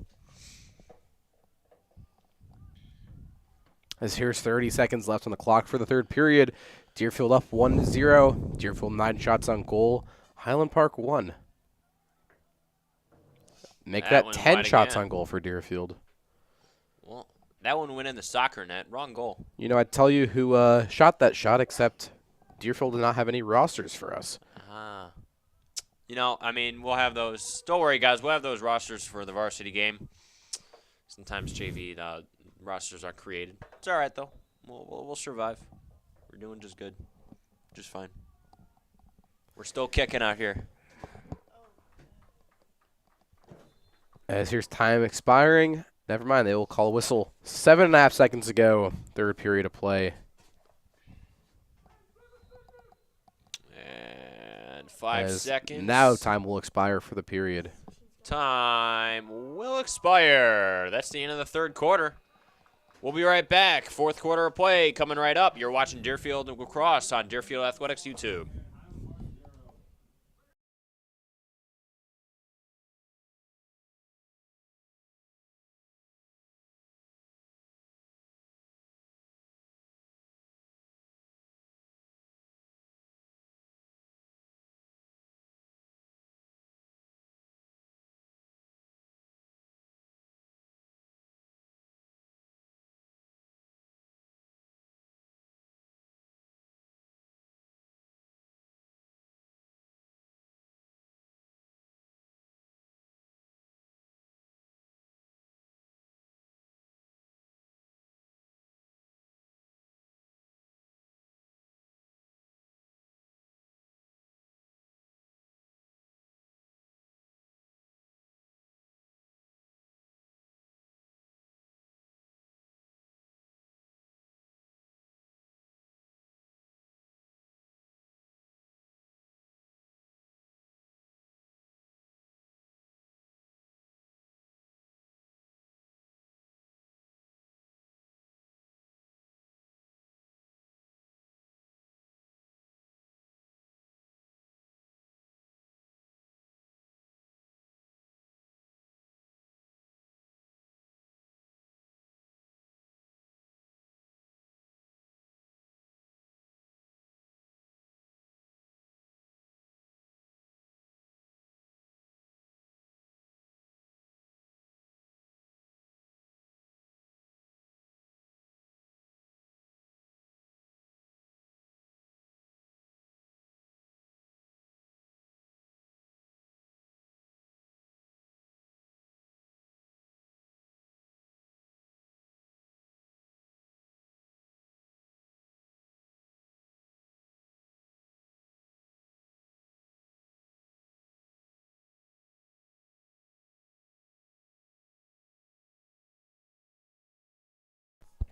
As here's 30 seconds left on the clock for the third period. Deerfield up 1-0. Deerfield 9 shots on goal. Highland Park 1. Make That that one 10 wide shots again. on goal for Deerfield. Well, that one went in the soccer net. Wrong goal. You know, I'd tell you who shot that shot, except Deerfield did not have any rosters for us. Ah. You know, I mean, we'll have those. Don't worry, guys. We'll have those rosters for the varsity game. Sometimes JV rosters are created. It's all right, though. We'll survive. We're doing just good. Just fine. We're still kicking out here. As here's time expiring. Never mind, they will call a whistle. 7.5 seconds to go. Third period of play. And 5 As seconds. Now time will expire for the period. Time will expire. That's the end of the third quarter. We'll be right back. Fourth quarter of play coming right up. You're watching Deerfield and Lacrosse on Deerfield Athletics YouTube.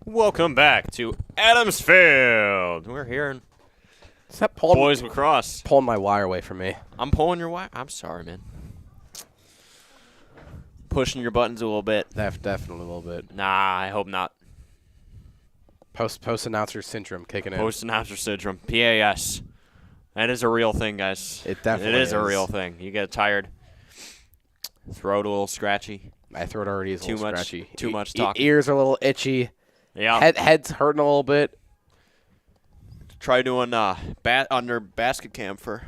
Welcome back to Adamsfield. We're here in Stop pulling, Boys Lacrosse. pulling my wire away from me. I'm pulling your wire. I'm sorry, man. Pushing your buttons a little bit. Definitely a little bit. Nah, I hope not. Post announcer syndrome kicking in. Post announcer syndrome. PAS. That is a real thing, guys. It definitely It is a is. real thing. You get tired. Throat a little scratchy. My throat already is a Too little much- scratchy. too much talking. Ears are a little itchy. Yeah. Head's hurting a little bit. Try doing under basket camp for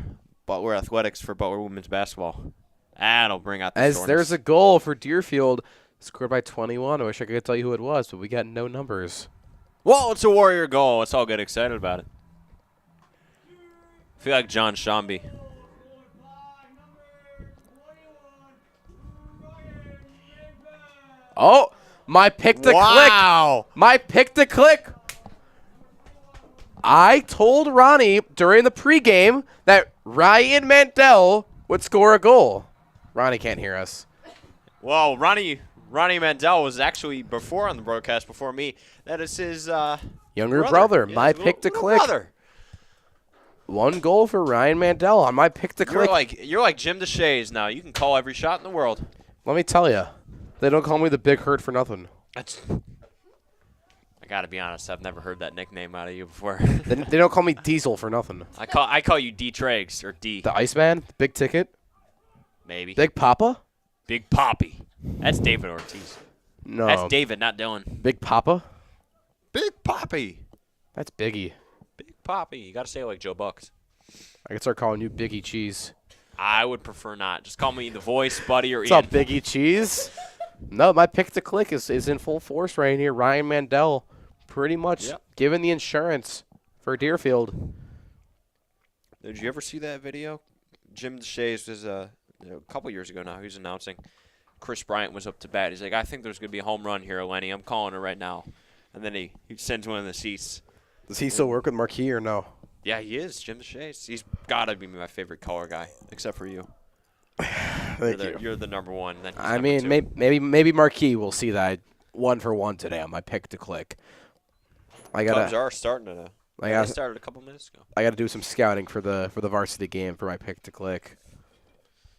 Butler Athletics for Butler women's basketball. That'll bring out the As soreness. there's a goal for Deerfield, scored by 21. I wish I could tell you who it was, but we got no numbers. Whoa, it's a Warrior goal. Let's all get excited about it. I feel like John Shambi. Oh, my pick to click. Wow. My pick to click. I told Ronnie during the pregame that Ryan Mandel would score a goal. Ronnie can't hear us. Well, Ronnie Mandel was actually before on the broadcast before me. That is his Younger brother, Yeah, my his pick to little click. brother. One goal for Ryan Mandel on my pick to click. You're like Jim DeShays now. You can call every shot in the world. Let me tell you, they don't call me the Big Hurt for nothing. That's. I gotta be honest. I've never heard that nickname out of you before. They don't call me Diesel for nothing. I call you D Trags or D. The Iceman, big ticket, Maybe. Big Papa. Big Poppy. That's David Ortiz. No, That's David, not Dylan. Big Papa. Big Poppy. That's Biggie. Big Poppy. You gotta say it like Joe Bucks. I could start calling you Biggie Cheese. I would prefer not. Just call me the voice, buddy, or What's Ian. up, Biggie Cheese? No, my pick to click is in full force right here. Ryan Mandel, pretty much giving the insurance for Deerfield. Did you ever see that video? Jim DeShays was a couple years ago now. He was announcing Chris Bryant was up to bat. He's like, I think there's going to be a home run here, Lenny. I'm calling it right now. And then he sends one in the seats. Does he still work with Marquis or no? Yeah, he is, Jim DeShays. He's got to be my favorite color guy, except for you. You're the number one. Then he's I number mean, two. maybe Marquis will see that 1-for-1 today on my pick to click. I Cubs gotta are starting to. I They gotta started a couple minutes ago. I gotta do some scouting for the varsity game for my pick to click.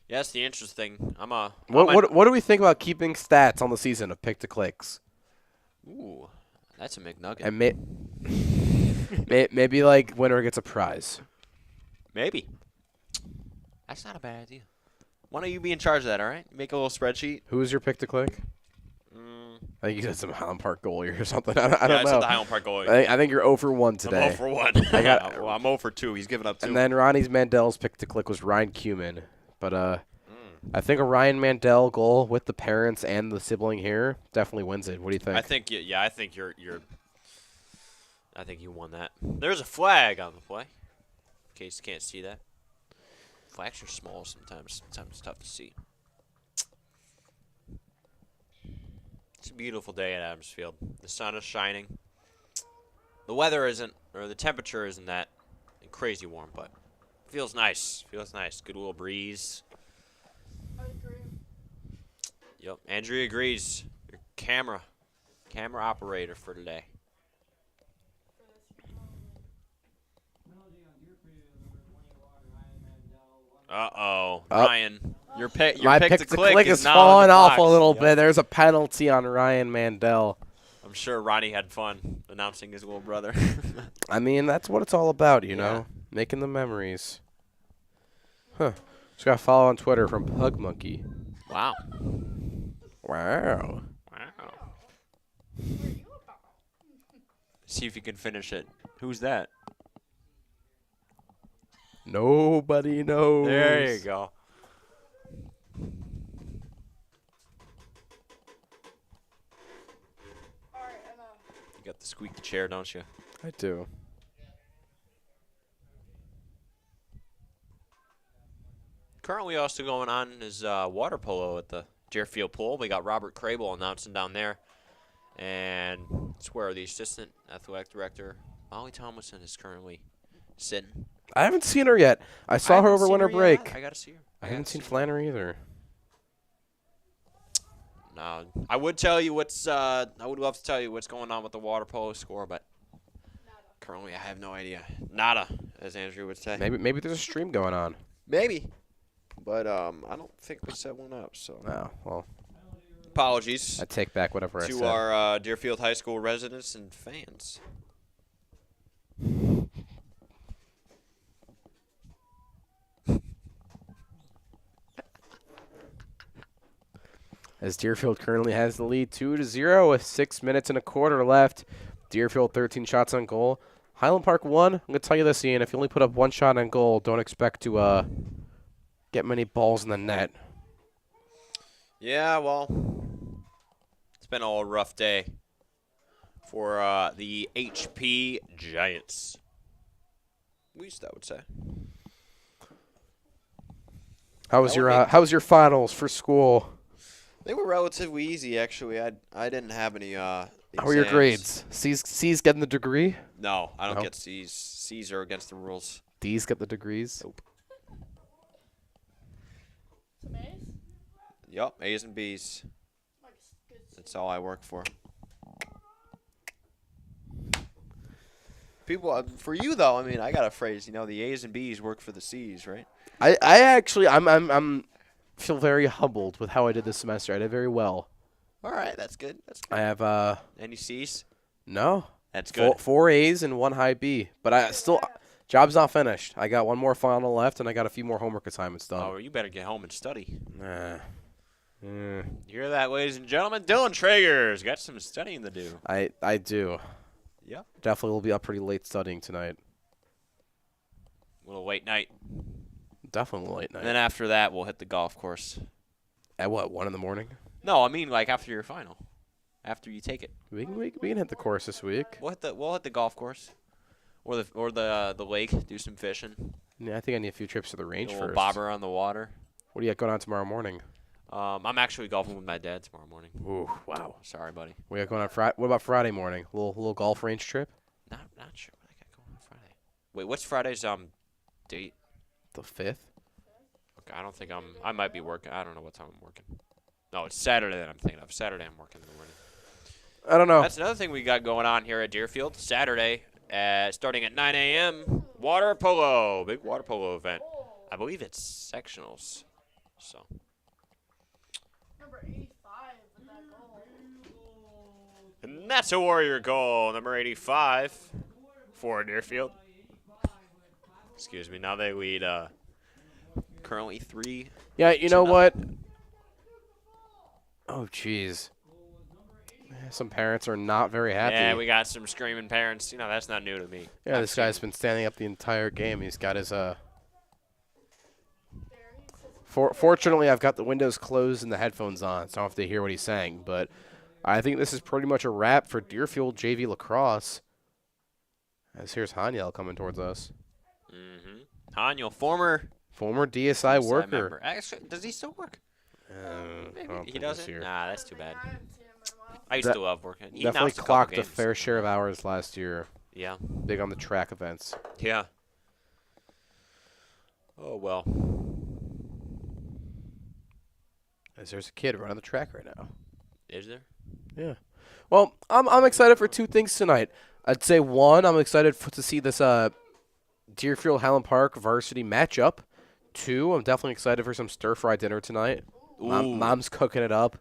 Yeah, that's the interesting. What do we think about keeping stats on the season of pick to clicks? Ooh, that's a McNugget. And maybe like winner gets a prize. Maybe. That's not a bad idea. Why don't you be in charge of that, all right? Make a little spreadsheet. Who's your pick to click? I think you said some Highland Park goalie or something. I don't I know. said the Highland Park goalie. I think you're 0-for-1 today. I'm 0 for 1. got- I'm 0 for 2. He's giving up 2. And then Ronnie's Mandel's pick to click was Ryan Cumin. But I think a Ryan Mandel goal with the parents and the sibling here definitely wins it. What do you think? I think I think I think you won that. There's a flag on the play. In case you can't see that. Flags are small sometimes. Sometimes it's tough to see. It's a beautiful day at Adamsfield. The sun is shining. The weather isn't, or the temperature isn't that crazy warm, but it feels nice. Feels nice. Good little breeze. I agree. Yep. Andrea agrees. Your camera operator for today. Uh-oh. Ryan, your my pick to click is now falling in the off a box. little Yep. bit. There's a penalty on Ryan Mandel. I'm sure Ronnie had fun announcing his little brother. I mean, that's what it's all about, you Yeah. know? Making the memories. Huh. Just got to follow on Twitter from Pug Monkey. Wow. Wow. Wow. See if you can finish it. Who's that? Nobody knows. There you go. Alright, Emma. You got the squeaky chair, don't you? I do. Currently also going on is water polo at the Deerfield pool. We got Robert Crable announcing down there. And it's where the assistant athletic director, Molly Thomason, is currently sitting. I haven't seen her yet. I saw her over winter break. I got to see her. I haven't seen Flannery either. No, I would tell you I would love to tell you what's going on with the water polo score, but currently I have no idea. Nada, as Andrew would say. Maybe there's a stream going on. Maybe. But I don't think we set one up, so. Oh, well, Apologies I take back whatever I to said. our Deerfield High School residents and fans. As Deerfield currently has the lead 2-0 with 6 minutes and a quarter left. Deerfield 13 shots on goal. Highland Park 1. I'm going to tell you this, Ian. If you only put up 1 shot on goal, don't expect to get many balls in the net. Yeah, well, it's been all a rough day for the HP Giants. At least I would say. How was your finals for school? They were relatively easy, actually. I didn't have any How were your grades? C's getting the degree? No, I don't No? get C's. C's are against the rules. D's get the degrees? Nope. Some A's? Yup, A's and B's. Like, good. That's all I work for. People, for you though, I mean, I got a phrase. You know, the A's and B's work for the C's, right? I actually I'm feel very humbled with how I did this semester. I did very well. All right, that's good. That's good. I have Any C's? No. That's good. Four A's and one high B. But I still, job's not finished. I got one more final left, and I got a few more homework assignments done. Oh, you better get home and study. Nah. You hear that, ladies and gentlemen? Dylan Traeger's got some studying to do. I do. Yep. Definitely will be up pretty late studying tonight. A little late night. Definitely late night. And then after that, we'll hit the golf course. At what, 1 in the morning? No, I mean like after your final. After you take it. We can hit the course this week. We'll hit the golf course. Or the lake, do some fishing. Yeah, I think I need a few trips to the range A little first. bobber on the water. What do you got going on tomorrow morning? I'm actually golfing with my dad tomorrow morning. Ooh, wow. Sorry, buddy. What do you got going on Friday? What about Friday morning? Little golf range trip? Not sure what I got going on Friday. Wait, what's Friday's date? The 5th? Okay, I don't think I might be working. I don't know what time I'm working. No, it's Saturday that I'm thinking of. Saturday I'm working in the morning. I don't know. That's another thing we got going on here at Deerfield. Saturday, starting at 9 a.m. Water polo, big water polo event. I believe it's sectionals. So. Number 85 with that goal. And that's a Warrior goal, number 85 for Deerfield. Excuse me. Now they lead currently 3. Yeah, you know what? Oh, jeez. Some parents are not very happy. Yeah, we got some screaming parents. You know, that's not new to me. Yeah, this guy's been standing up the entire game. He's got his Fortunately, I've got the windows closed and the headphones on, so I don't have to hear what he's saying. But I think this is pretty much a wrap for Deerfield JV Lacrosse. As here's Hanyel coming towards us. Hanyel, former DSI worker. member. Actually, does he still work? I Maybe don't he think doesn't. this year. Nah, that's too bad. I haven't seen him in a while. I used to love working. He Definitely announced a couple clocked a games. fair share of hours last year. Yeah. Big on the track events. Yeah. Oh well. As there's a kid running the track right now. Is there? Yeah. Well, I'm excited for 2 things tonight. I'd say 1, I'm excited to see this Deerfield Highland Park varsity matchup. 2, I'm definitely excited for some stir fry dinner tonight. Mom's cooking it up.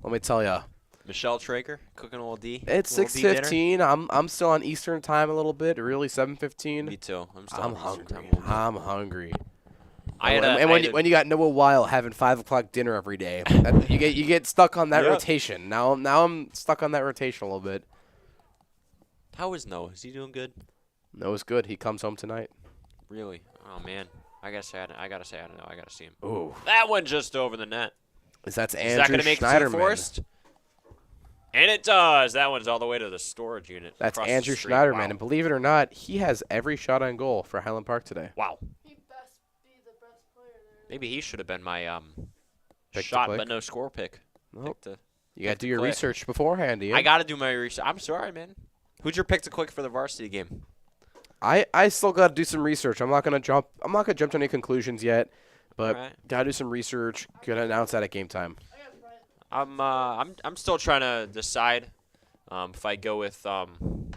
Let me tell ya. Michelle Traeger cooking a little D. It's little D dinner? 6:15. I'm still on Eastern time a little bit. Really 7:15. Me too. I'm still I'm on Eastern time hungry. a little bit. I'm hungry. I had And when you got Noah Weil having 5 o'clock dinner every day, you get stuck on that Yep. rotation. Now I'm stuck on that rotation a little bit. How is Noah? Is he doing good? Noah's good. He comes home tonight. Really? Oh man. I gotta say I don't know. I gotta see him. Ooh, That one just over the net. that's Is Andrew that gonna make it to the Schneiderman. forest? And it does. That one's all the way to the storage unit. That's across the Andrew street. Schneiderman, Wow. and believe it or not, he has every shot on goal for Highland Park today. Wow. He best be the best player there. Maybe he should have been my Pick to shot click? but no score pick. Nope. Pick to- You got to do your click. research beforehand, Ian. I got to do my research. I'm sorry, man. Who's your pick to click for the varsity game? I still got to do some research. I'm not gonna jump to any conclusions yet, but Alright. gotta do some research. Gonna announce that at game time. I got Brent. I'm still trying to decide if I go with some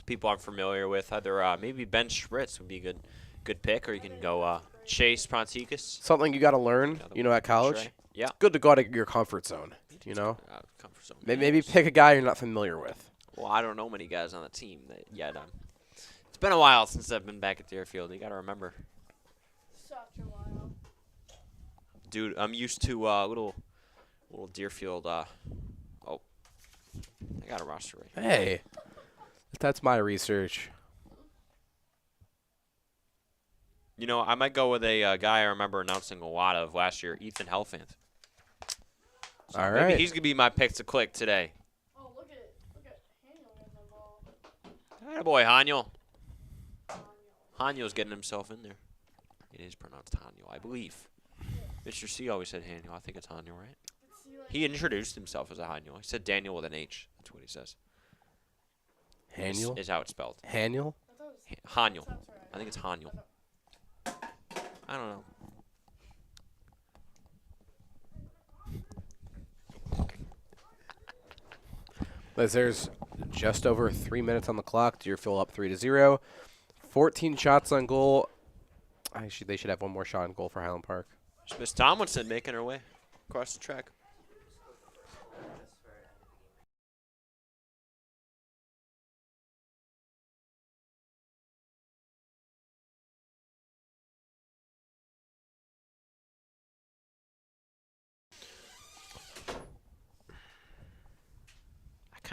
people I'm familiar with. Either maybe Ben Schritz would be a good pick, or you can go Chase Prontikis. Something you got to learn, at college. Trey. Yeah. Good to go out of your comfort zone. Comfort zone. Maybe pick a guy you're not familiar with. Well, I don't know many guys on the team yet. It's been a while since I've been back at Deerfield. You got to remember. Such a while. Dude, I'm used to little Deerfield. I got a roster right here. Hey, that's my research. I might go with a guy I remember announcing a lot of last year, Ethan Helfand. So All maybe right. he's gonna be my pick to click today. Oh, look at Haniel getting the ball. Attaboy, Haniel. Haniel's getting himself in there. It is pronounced Haniel, I believe. Mr. C always said Haniel. I think it's Haniel, right? See, like, He introduced himself as a Haniel. He said Daniel with an H. That's what he says. Haniel? Is how it's spelled. Haniel? I thought it was Haniel. sounds right. I think it's Haniel. I don't know. As there's just over 3 minutes on the clock, Deerfield up 3-0. 14 shots on goal. Actually, they should have one more shot on goal for Highland Park. There's Miss Tomlinson making her way across the track.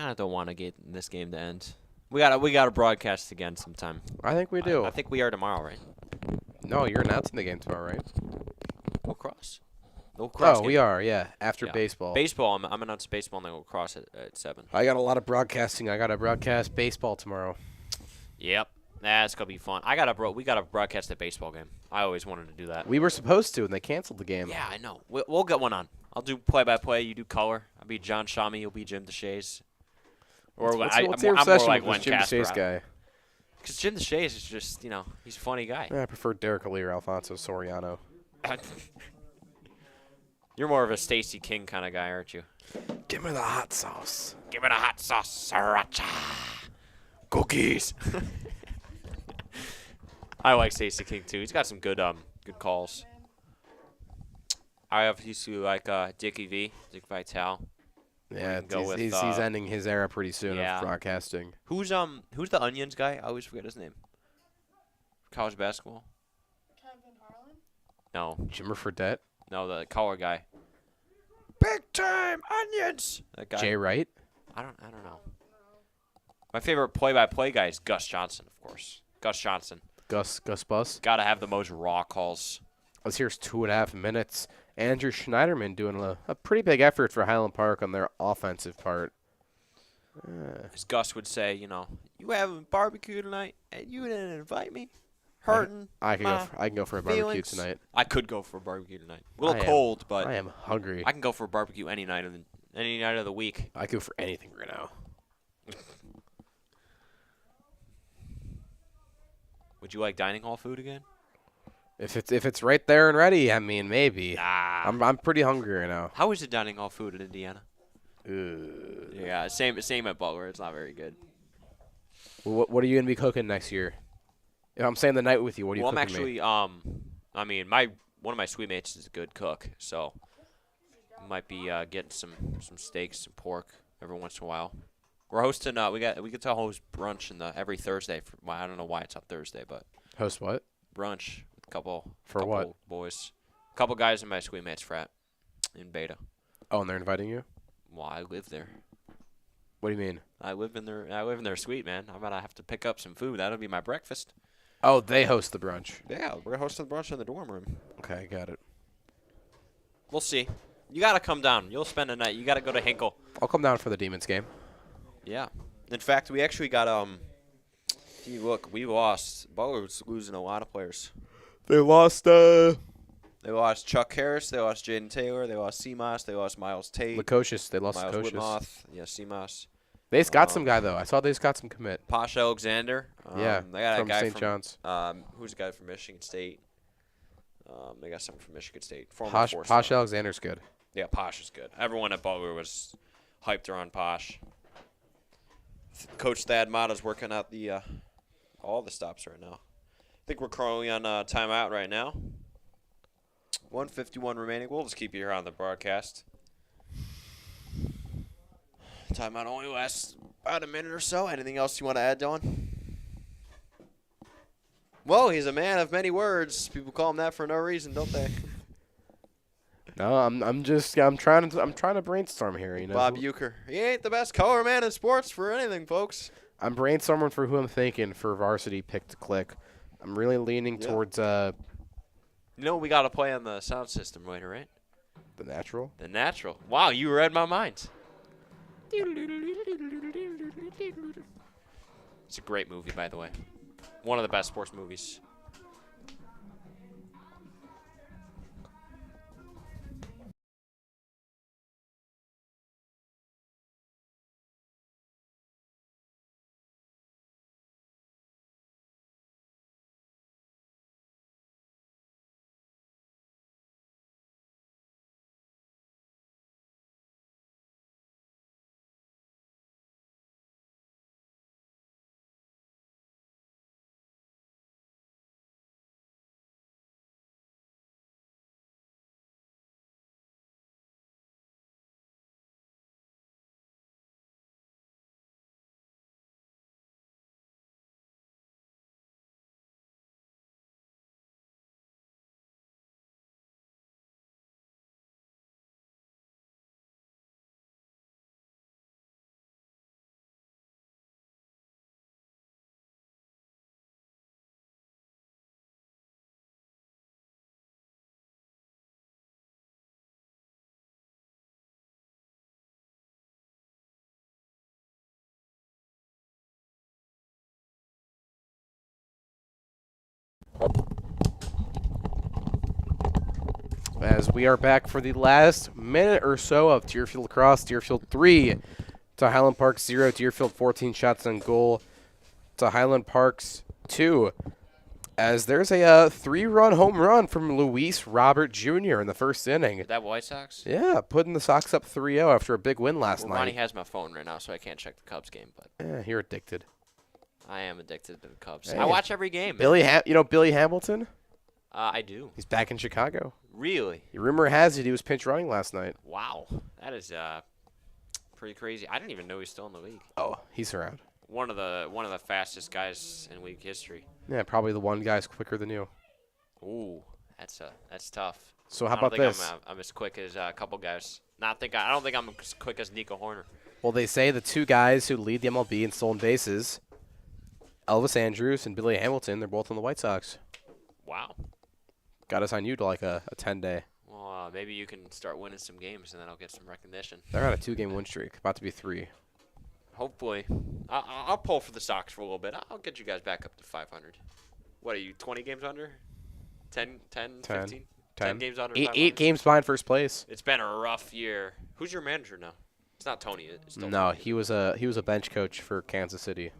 kind of don't want to get this game to end. We gotta broadcast again sometime. I think we do. I think we are tomorrow, right? No, you're announcing the game tomorrow, right? Lacrosse. The lacrosse Oh, game. we are. Yeah, after Yeah. baseball. Baseball. I'm announcing baseball and then lacrosse at 7. I got a lot of broadcasting. I got to broadcast baseball tomorrow. Yep. That's gonna be fun. We gotta broadcast that baseball game. I always wanted to do that. We were supposed to, and they canceled the game. Yeah, I know. We'll get one on. I'll do play-by-play. You do color. I'll be John Shami. You'll be Jim DeShays. Or What's I'm your more obsession like with this Jim Casper. DeShays guy? Because Jim DeShays is just, he's a funny guy. I prefer Derek O'Leary, Alfonso Soriano. You're more of a Stacey King kind of guy, aren't you? Give me the hot sauce. Give me the hot sauce, sriracha. Cookies. I like Stacey King too. He's got some good calls. I obviously like Dickie V, Dick Vitale. Yeah, can go with, he's ending his era pretty soon yeah. of broadcasting. Who's the Onions guy? I always forget his name. College basketball? Kevin Harlan. No, Jimmer Fredette. no, the collar guy. Big time Onions. That guy. Jay Wright. I don't know. My favorite play-by-play guy is Gus Johnson, of course. Gus Johnson. Gus Bus. Got to have the most raw calls. Let's here's 2.5 minutes. Andrew Schneiderman doing a pretty big effort for Highland Park on their offensive part. As Gus would say, you having barbecue tonight and you didn't invite me? Hurting. I can go for a barbecue feelings. tonight. I could go for a barbecue tonight. A little I am- cold, but I am hungry. I can go for a barbecue any night of the week. I go for anything right now. Would you like dining hall food again? If it's right there and ready, I mean maybe. Nah. I'm pretty hungry right now. How is the dining hall food in Indiana? Ugh. Yeah, same at Butler. It's not very good. Well, what are you gonna be cooking next year? If I'm staying the night with you, what are you Well, I'm cooking me? actually one of my suite mates is a good cook, so might be getting some steaks, some pork every once in a while. We're hosting. We get to host brunch every Thursday. I don't know why it's on Thursday, but Host what? brunch with a couple boys, a couple guys in my suite mates frat in Beta. Oh, and they're inviting you? Well, I live there. What do you mean? I live in their suite, man. I'm gonna have to pick up some food. That'll be my breakfast. Oh, they host the brunch. Yeah, we're hosting the brunch in the dorm room. Okay, got it. We'll see. You gotta come down. You'll spend a night. You gotta go to Hinkle. I'll come down for the Demons game. Yeah. In fact, we actually got If you look, we lost. Butler's losing a lot of players. They lost They lost Chuck Harris. They lost Jaden Taylor. They lost Seamoss. They lost Miles Tate. Lukosius. They lost Miles Lukosius. Whitmoth. Yeah, Seamoss. They just got some guy though. I saw they just got some commit. Posh Alexander. Yeah, They got from a guy St. John's. Who's a guy from Michigan State? They got someone from Michigan State. Former Posh four-star. Alexander's good. Yeah, Posh is good. Everyone at Butler was hyped around Posh. Coach Thad Mata's working out all the stops right now. I think we're currently on timeout right now. 1:51 remaining. We'll just keep you here on the broadcast. Timeout only lasts about a minute or so. Anything else you want to add, Dylan? Well, he's a man of many words. People call him that for no reason, don't they? No, I'm trying to brainstorm here. You know, Bob Euchre. He ain't the best color man in sports for anything, folks. I'm brainstorming for who I'm thinking for varsity pick to click. I'm really leaning towards You know we got to play on the sound system later, right? the natural. The Natural. Wow, you read my mind. It's a great movie, by the way. One of the best sports movies. As we are back for the last minute or so of Deerfield Lacrosse. Deerfield 3 to Highland Park's 0. Deerfield 14 shots on goal to Highland Park's 2. As there's a 3-run home run from Luis Robert Jr. in the first inning. Is that White Sox? Yeah, putting the Sox up 3-0 after a big win last Well, Ronnie night. has my phone right now, so I can't check the Cubs game, but Yeah, you're addicted. I am addicted to the Cubs. Hey. I watch every game. Billy Hamilton? I do. He's back in Chicago. Really? The rumor has it he was pinch running last night. Wow. That is pretty crazy. I didn't even know he's still in the league. Oh, he's around. One of the fastest guys in league history. Yeah, probably the one guy's quicker than you. Ooh, that's tough. So how I don't about think this? I'm as quick as a couple guys. I don't think I'm as quick as Nico Horner. Well, they say the two guys who lead the MLB in stolen bases, Elvis Andrus and Billy Hamilton, they're both on the White Sox. Wow. Got to sign you to like a 10-day. Well, maybe you can start winning some games, and then I'll get some recognition. They're on a 2-game win streak, about to be 3. Hopefully. I'll pull for the Sox for a little bit. I'll get you guys back up to 500. What are you, 20 games under? 10, 15? 10 games under 500? 8 games behind first place. It's been a rough year. Who's your manager now? It's not Tony. It's still No, Tony. he was a bench coach for Kansas City.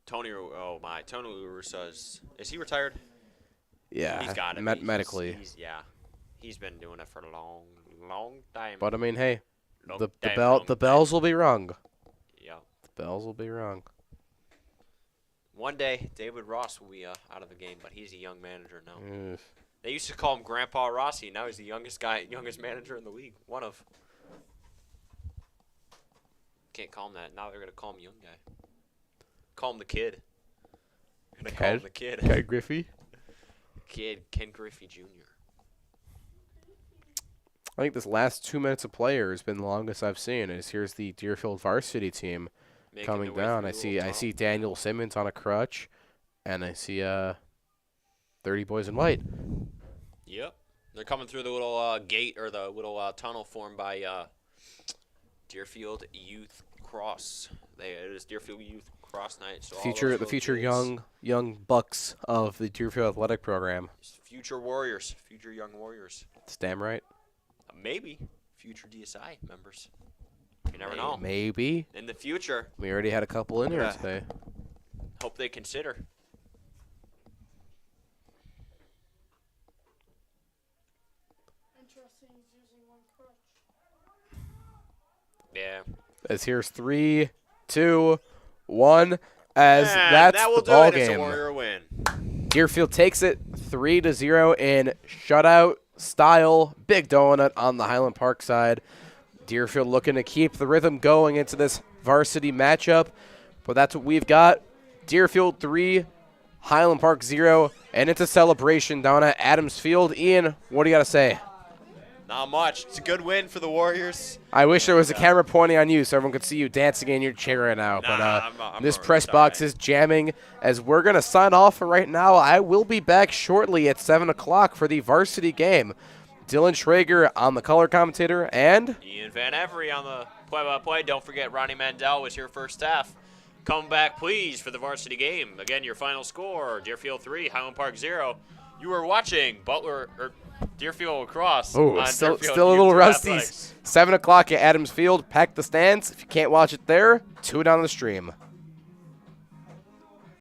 Tony La Russa is he retired? Yeah, He's got it. medically. He's been doing it for a long time. But I mean, hey, Long the time, long the time. bells will be rung. Yeah. The bells will be rung. One day, David Ross will be out of the game, but he's a young manager now. Ugh. They used to call him Grandpa Rossi. Now he's the youngest manager in the league. One of. Can't call him that. Now they're gonna call him young guy. Call him the kid. They're gonna call him the kid. Ken Griffey. Kid Ken Griffey Jr. I think this last 2 minutes of play has been the longest I've seen. Here's the Deerfield varsity team Making coming their way down. through I the see little I tunnel. see Daniel Simmons on a crutch, and I see 30 boys in white. Yep. They're coming through the little gate or the little tunnel formed by Deerfield Youth Cross. It is Deerfield Youth Cross night. So all those The little future kids- young bucks of the Deerfield athletic program. future warriors, future young warriors. It's damn right. Maybe future DSI members. You never know. Maybe. In the future, We already had a couple in here Yeah. today. hope they consider. Interesting he's using one crutch. Yeah. As here's 3, 2, 1. As And that's that will the do ball it. It's a game. Warrior win. Deerfield takes it 3-0 in shutout style. Big donut on the Highland Park side. Deerfield looking to keep the rhythm going into this varsity matchup. But that's what we've got. Deerfield 3, Highland Park 0. And it's a celebration down at Adams Field. Ian, what do you got to say? Not much. It's a good win for the Warriors. I wish there was a camera pointing on you so everyone could see you dancing in your chair right now. But I'm this already press box tired. is jamming as we're going to sign off for right now. I will be back shortly at 7 o'clock for the varsity game. Dylan Schrager on the color commentator and Ian Van Every on the play-by-play. Don't forget Ronnie Mandel was here first half. Come back, please, for the varsity game. Again, your final score, Deerfield 3, Highland Park 0. You are watching Deerfield Lacrosse. on still Deerfield a little Youth rusty. Athletics. 7 o'clock at Adams Field. Pack the stands. If you can't watch it there, tune it on the stream.